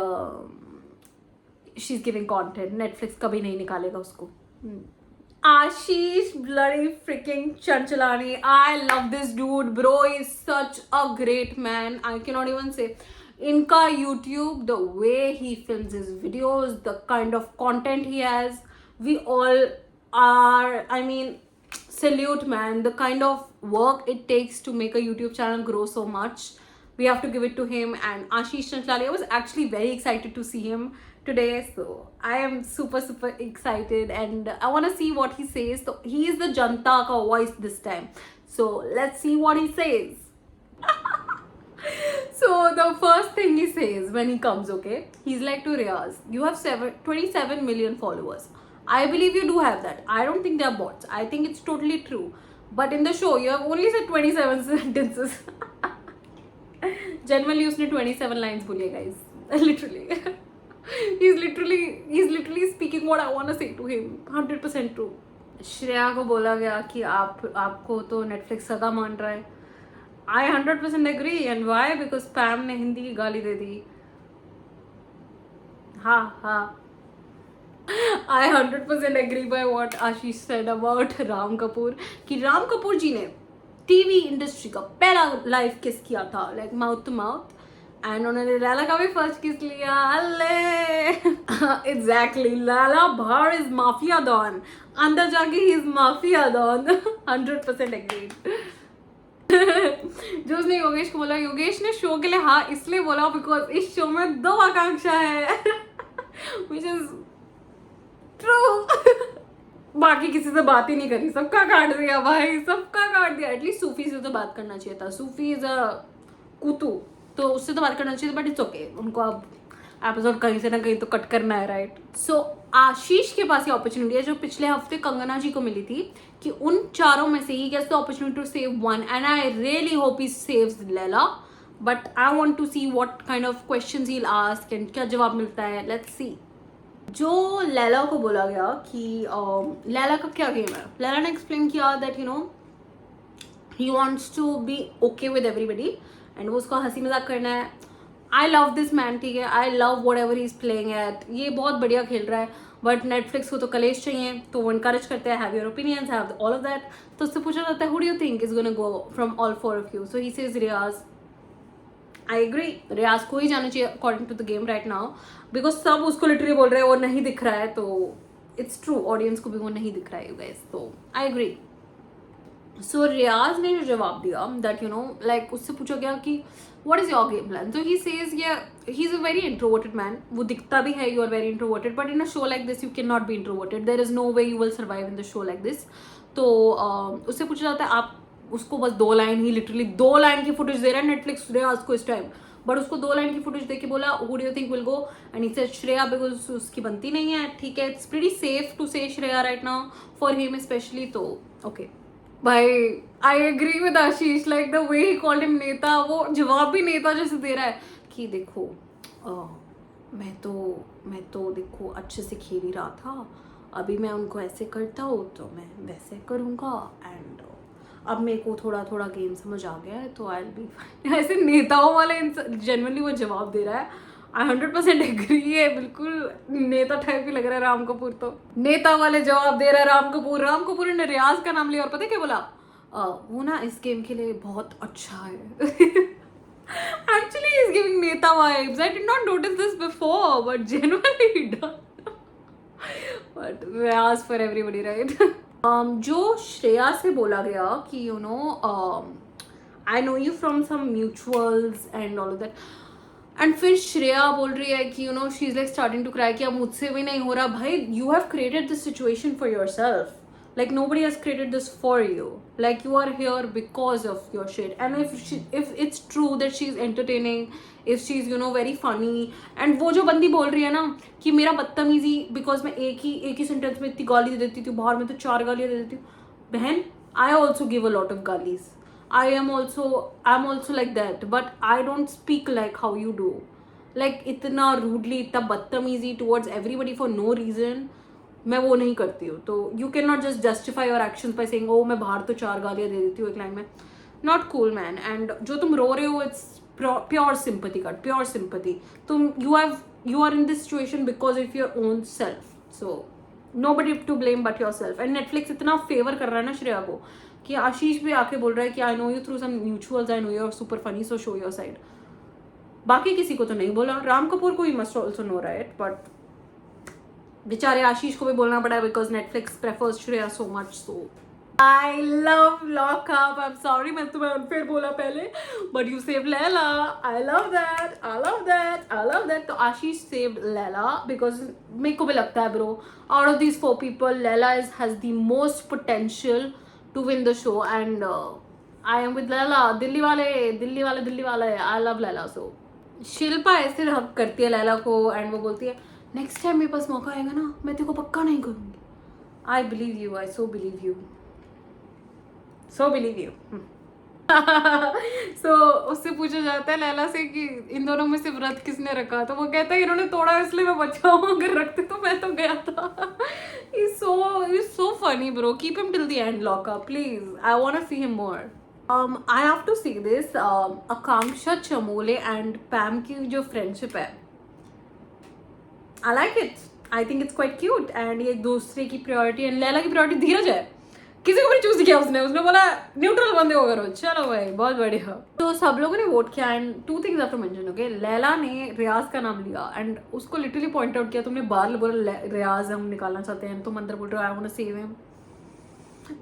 she is giving content. Netflix कभी नहीं निकालेगा उसको. Ashish bloody freaking Chanchalani. I love this dude, bro. He's such a great man. I cannot even say. Inka YouTube, the way he films his videos, the kind of content he has, we all are, I mean, salute man. The kind of work it takes to make a YouTube channel grow so much. We have to give it to him. And Ashish Chanchalani, I was actually very excited to see him today, so I am super excited and I want to see what he says. So he is the Janta ka voice this time, so let's see what he says. So the first thing he says when he comes, okay, he's like to Riyaz, you have 27 million followers. I believe you do have that. I don't think they are bots. I think it's totally true. But in the show you have only said 27 sentences. Generally उसने 27 lines बोली है guys. Literally. He's literally speaking what I want to say to him. 100% true. Shreya को बोला गया कि आपको तो Netflix सगा मान रहा है. I 100% agree. And why? Because पैम ने हिंदी की गाली दे दी. हाँ. I 100% agree by what Ashish said about Ram Kapoor. कि राम कपूर जी ने टीवी इंडस्ट्री का पहला लाइव किस किया था, like mouth to mouth. And उन्होंने लैला का भी फर्स्ट किस लिया. अल्ले एग्जैक्टली. लैला बाहर इज माफिया डॉन, अंदर जाके he is mafia don. 100% agreed. जो उसने योगेश को बोला, योगेश ने शो के लिए हाँ इसलिए बोला बिकॉज इस शो में 2 आकांक्षा है. Which is true. बाकी किसी से बात ही नहीं करी, सबका काट दिया भाई, सबका काट दिया. एटलीस्ट सूफी से तो बात करना चाहिए था. सूफी इज अ कुतू, तो उससे तो बात करना चाहिए. बट इट्स ओके, उनको अब एपिसोड कहीं से ना कहीं तो कट करना है, राइट. सो आशीष के पास ये अपॉर्चुनिटी है जो पिछले हफ्ते कंगना जी को मिली थी, कि उन चारों में से ही gets the opportunity to save one. And I really hope he saves Laila. But I want to see what kind of questions he will ask and क्या जवाब मिलता है. Let's see. जो लैला को बोला गया कि लैला का क्या गेम है, लैला ने एक्सप्लेन किया that you know he wants to be okay with everybody and वो उसको हंसी मजाक करना है. आई लव दिस मैन, ठीक है. I love what ever he is playing at. ये बहुत बढ़िया खेल रहा है. बट नेटफ्लिक्स को तो कलेश चाहिए, तो वो इनकरेज करते हैं, have your opinions, have all of that. तो उससे पूछा जाता है, who do you think is gonna go from all 4 of you. So he says Riyaz. I agree, Riyaz को ही जाना चाहिए according to the game right now, because सब उसको लिटरली बोल रहे हैं वो नहीं दिख रहा है. तो इट्स ट्रू, ऑडियंस को भी वो नहीं दिख रहा है यू गाइस. तो आई एग्री. सो रियाज ने जो जवाब दिया दैट यू नो लाइक उससे पूछा गया कि what is your game plan? So he says yeah, he's a very introverted man. वो दिखता भी है you are very introverted, but in a show like this you cannot be introverted. There is no way you will survive in the show like this. तो उससे पूछा जाता है, आप उसको बस 2 लाइन ही, लिटरली 2 लाइन की फुटेज दे रहा है नेटफ्लिक्स रियाज को इस टाइम. बट उसको 2 लाइन की फुटेज दे के बोला who do you think will go? and he said Shreya because उसकी बनती नहीं है. ठीक है, it's pretty safe to say Shreya right now for him especially. तो okay भाई, I agree with Ashish. Like the way he called him neta, वो जवाब भी नेता जैसे दे रहा है कि देखो मैं तो देखो अच्छे से खेल ही रहा था, अभी मैं उनको ऐसे करता हूँ तो मैं वैसे करूँगा. एंड अब मेरे को थोड़ा थोड़ा गेम समझ आ गया है तो आई विल बी. ऐसे नेताओं वाले जनरली वो जवाब दे रहा है. आई 100% एग्री है, बिल्कुल नेता टाइप ही लग रहा है राम कपूर. तो नेता वाले जवाब दे रहा है राम कपूर. राम कपूर ने रियाज का नाम लिया और पता है क्या बोला, वो ना इस गेम के लिए बहुत अच्छा है. Actually is giving neta vibes. I did not notice this before but genuinely he does. But Riyaz for everybody right. जो श्रेया से बोला गया कि you know I know you from some mutuals and all of that. And फिर श्रेया बोल रही है कि you know she is like starting to cry कि अब मुझसे भी नहीं हो रहा. भाई you have created this situation for your self. Like nobody has created this for you. Like you are here because of your shit. And if it's true that she's entertaining, if she's very funny, and वो जो बंदी बोल रही है ना कि मेरा बदतमीजी बिकॉज मैं एक ही सेंटेंस में इतनी गाली दे देती थी, बाहर में तो 4 गालियाँ दे देती हूँ. बहन, I also give a lot of galis. I'm also like that, but I don't speak like how you do. Like इतना rudely, इतना बदतमीजी towards everybody for no reason. मैं वो नहीं करती हूँ. तो you can not just justify your actions by saying oh मैं बाहर तो 4 गालियाँ दे देती हूँ एक लाइन में. Not cool man. एंड जो तुम रो रहे हो, it's pure sympathy card, pure sympathy. तुम you are in this situation because of your own self. So nobody to blame but yourself. And Netflix इतना फेवर कर रहा है ना श्रेया को कि आशीष भी आके बोल रहा है कि I know you through some mutuals, I know you are super funny, so show your side. बाकी किसी को तो नहीं बोला. राम कपूर को he must also know right, but बेचारे आशीष को भी बोलना पड़ा because Netflix prefers Shreya so much. So I love lock up. I am sorry मैं तुम्हें अनफेयर बोला पहले, but you save Laila. I love that, I love that, I love that. तो आशीष सेव्ड लैला बिकॉज मेरे को भी लगता है bro, out of these 4 people Laila has the most potential to win the show. And I am with Laila. Delhi वाले. I love Laila. So Shilpa ऐसे हक करती है लैला को एंड वो बोलती है नेक्स्ट टाइम मेरे पास मौका आएगा ना मैं तेरे को पक्का नहीं करूँगी. I believe you. I so believe you. So उससे पूछा जाता है लैला से कि इन दोनों में से व्रत किसने रखा. तो वो कहता है इन्होंने तोड़ा इसलिए मैं बचा हूँ, अगर रखते तो मैं तो गया था. He's so funny bro. Keep him till the end, Lockup, please. I want to see him more. I have to see this. Akanksha Chamole and Pam की जो friendship है, I like it. I think it's quite cute. And ये दूसरे की priority and Laila की priority धीरज है. किसी को भी चूज किया उसने बोला न्यूट्रल बंदे हो करो. चलो भाई बहुत बढ़िया. तो सब लोगों ने वोट किया and 2 things have to mention. Okay, Laila ने रियाज का नाम लिया एंड उसको लिटरली पॉइंट आउट किया. तुमने बार बोला रियाज हम निकालना चाहते हैं, तुम अंदर बोल रहे हो I want to save him.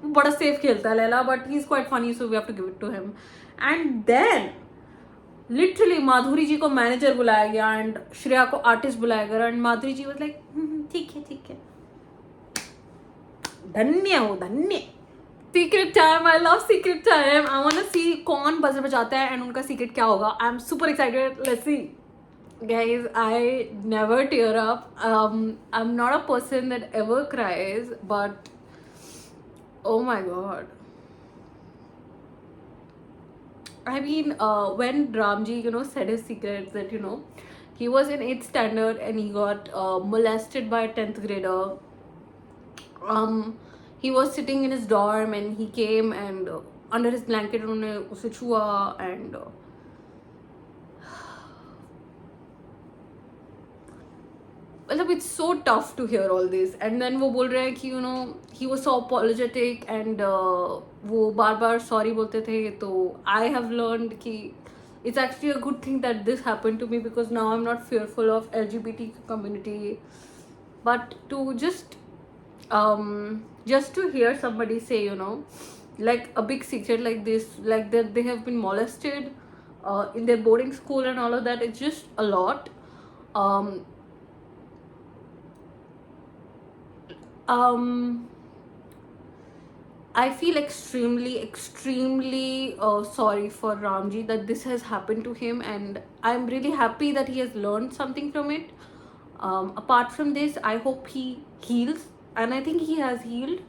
वो बड़ा सेफ खेलता है Laila, but he is quite funny, so we have to give it to him. And then literally Madhuri ji को मैनेजर बुलाया गया एंड श्रेया को आर्टिस्ट बुलाया गया. And Madhuri ji was like ठीक है. धन्य. Secret time. I love secret time. I want to see कौन बजर बजाता है एंड उनका सीक्रेट क्या होगा. I am super excited. Let's see. Guys, I never tear up. I'm not a person that ever cries, but oh my god. I mean, when Ramji, said his secrets that, he was in 8th standard and he got molested by a 10th grader. He was sitting in his dorm and he came and under his blanket उन्होंने उसे छुआ and मतलब it's so tough to hear all this. And then वो बोल रहे हैं कि he was so apologetic and वो बार बार sorry बोलते थे. तो I have learned कि it's actually a good thing that this happened to me because now I'm not fearful of LGBT community. But to just to hear somebody say, like a big secret like this, like that they have been molested in their boarding school and all of that, it's just a lot. I feel extremely sorry for Ramji that this has happened to him, and I'm really happy that he has learned something from it. Apart from this, I hope he heals, and I think he has healed.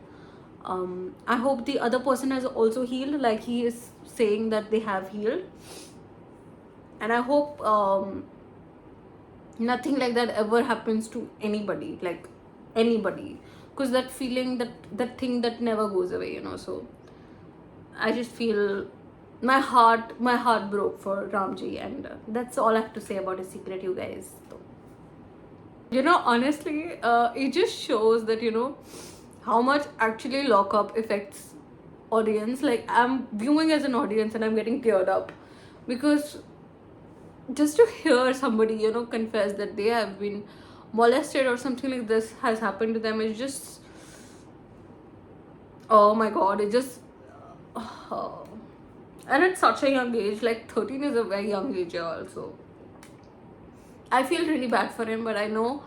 I hope the other person has also healed, like he is saying that they have healed. And I hope nothing like that ever happens to anybody, like anybody. Because that feeling, that thing that never goes away, so I just feel my heart broke for Ramji, and that's all I have to say about his secret, you guys. So, honestly, it just shows that, how much actually Lockup affects audience. Like, I'm viewing as an audience and I'm getting teared up because just to hear somebody, confess that they have been molested or something like this has happened to them is just, oh my god, it just and at such a young age, like 13 is a very young age also. I feel really bad for him, but I know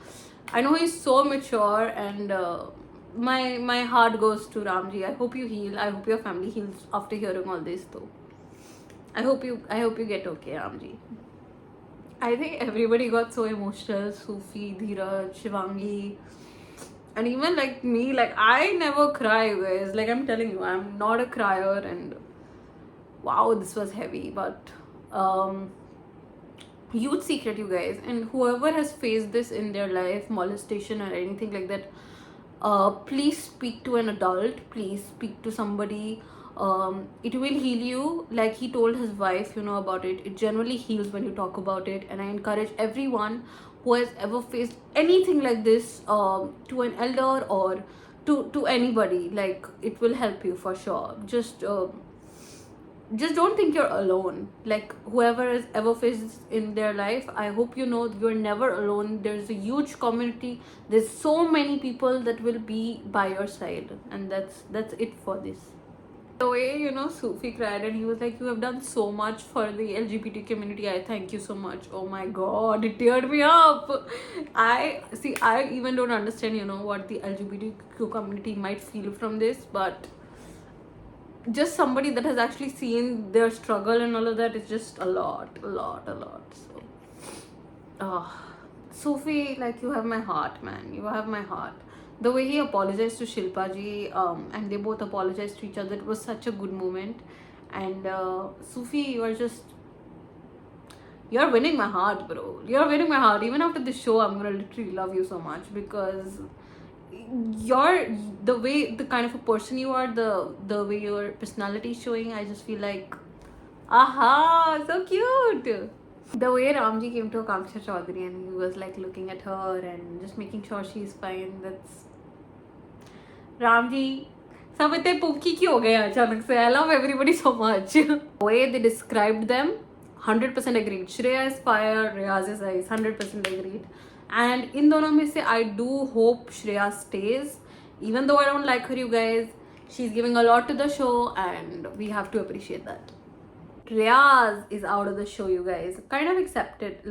he's so mature, and my heart goes to Ramji. I hope you heal. I hope your family heals after hearing all this though. I hope you get okay, Ramji. I think everybody got so emotional. Sufi, Dheeraj, Shivangi, and even like me, like I never cry, you guys. Like I'm telling you, I'm not a crier, and wow, this was heavy. But huge secret, you guys, and whoever has faced this in their life, molestation or anything like that, please speak to an adult, please speak to somebody. It will heal you. Like he told his wife, you know, about it. It generally heals when you talk about it, and I encourage everyone who has ever faced anything like this, to an elder or to anybody. Like it will help you for sure. Just don't think you're alone. Like whoever has ever faced this in their life, I hope you know you're never alone. There's a huge community, there's so many people that will be by your side, and that's it for this. The way, you know, Sufi cried and he was like, you have done so much for the LGBT community, I thank you so much. Oh my god, it teared me up. I even don't understand, you know, what the LGBTQ community might feel from this, but just somebody that has actually seen their struggle and all of that is just a lot. So Sufi, like, you have my heart, man. You have my heart. The way he apologized to Shilpa ji, and they both apologized to each other, it was such a good moment. And Sufi, you're winning my heart, bro. You're winning my heart. Even after this show, I'm gonna literally love you so much, because you're the kind of a person you are, the way your personality is showing. I just feel like, aha, so cute. The way Ramji came to Akanksha Chaudhary and he was like looking at her and just making sure she's fine. That's Ramji. सब इतने punky क्यों हो गए अचानक से? I love everybody so much. The way they described them, 100% agreed. Shreya is fire, Riyaz is ice, 100% agreed. And in दोनों में से I do hope Shreya stays. Even though I don't like her, you guys, she's giving a lot to the show and we have to appreciate that. Riyaz is out of the show, you guys. Kind of expected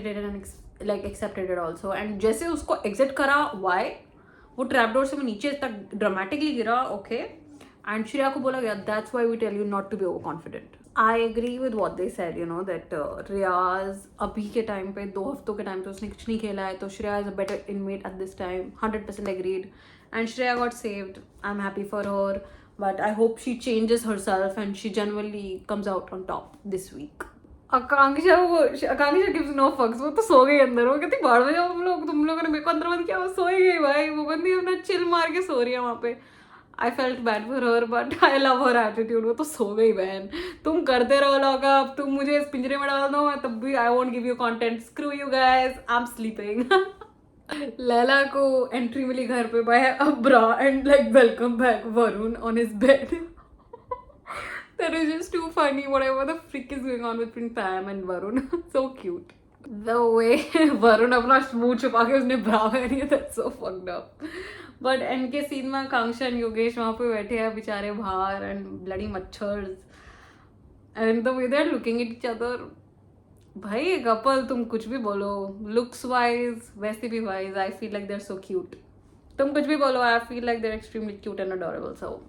it and accepted it also. And जैसे उसको exit करा, why? वो trap door से वो नीचे तक dramatically गिरा, okay? And Shreya को बोला गया, that's why we tell you not to be overconfident. I agree with what they said, you know, that Riyaz अभी के time पे 2 हफ्तों के time पे उसने कुछ नहीं खेला है, तो Shreya is a better inmate at this time. 100% agreed. And Shreya got saved. I'm happy for her. But I hope she changes herself and she genuinely comes out on top this week. Akanksha gives no fucks. वो तो सो गई अंदर. वो कहती बाहर में जाओ तुम लोगों ने मेरे को अंदर बंद किया. वो सोई गई भाई. वो बंदी अपना चिल मार के सो रही है वहाँ पे. I felt bad for her, but I love her attitude. वो तो सो गई बहन. तुम करते रहो लॉकअप. तुम मुझे इस पिंजरे में डाल दो. तब भी I won't give you content. Screw you guys. I'm sleeping. Laila को entry मिली घर पे by Abra and like welcome back Varun on his bed. That is just too funny. Whatever the frick is going on between Pam and Varun. So cute. The way Varun अपना मुंह छुपा के उसने bra पहनी है, that's so fucked up. But end के scene में Akanksha and Yogesh वहाँ पे बैठे हैं बेचारे बाहर and bloody मच्छर. And the way they're looking at each other. भाई कपल तुम कुछ भी बोलो, looks wise, वैसे भी wise, I feel like they're so cute. तुम कुछ भी बोलो, I feel like they're extremely cute and adorable. So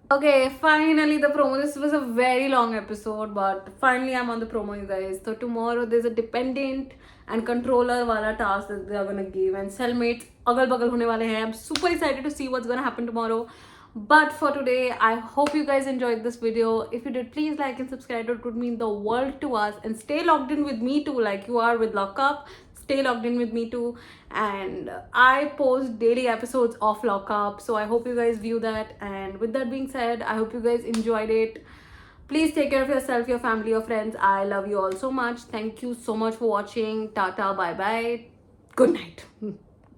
okay, finally the promo. This was a very long episode, but finally I'm on the promo, you guys. So tomorrow there's a dependent and controller wala task that they're gonna give, and cellmates अगल बगल होने वाले हैं. I'm super excited to see what's gonna happen tomorrow. But for today, I hope you guys enjoyed this video. If you did, please like and subscribe. It would mean the world to us. And stay logged in with me too, like you are with Lockup. Stay logged in with me too. And I post daily episodes of Lockup, so I hope you guys view that. And with that being said, I hope you guys enjoyed it. Please take care of yourself, your family, your friends. I love you all so much. Thank you so much for watching. Tata, bye bye. Good night.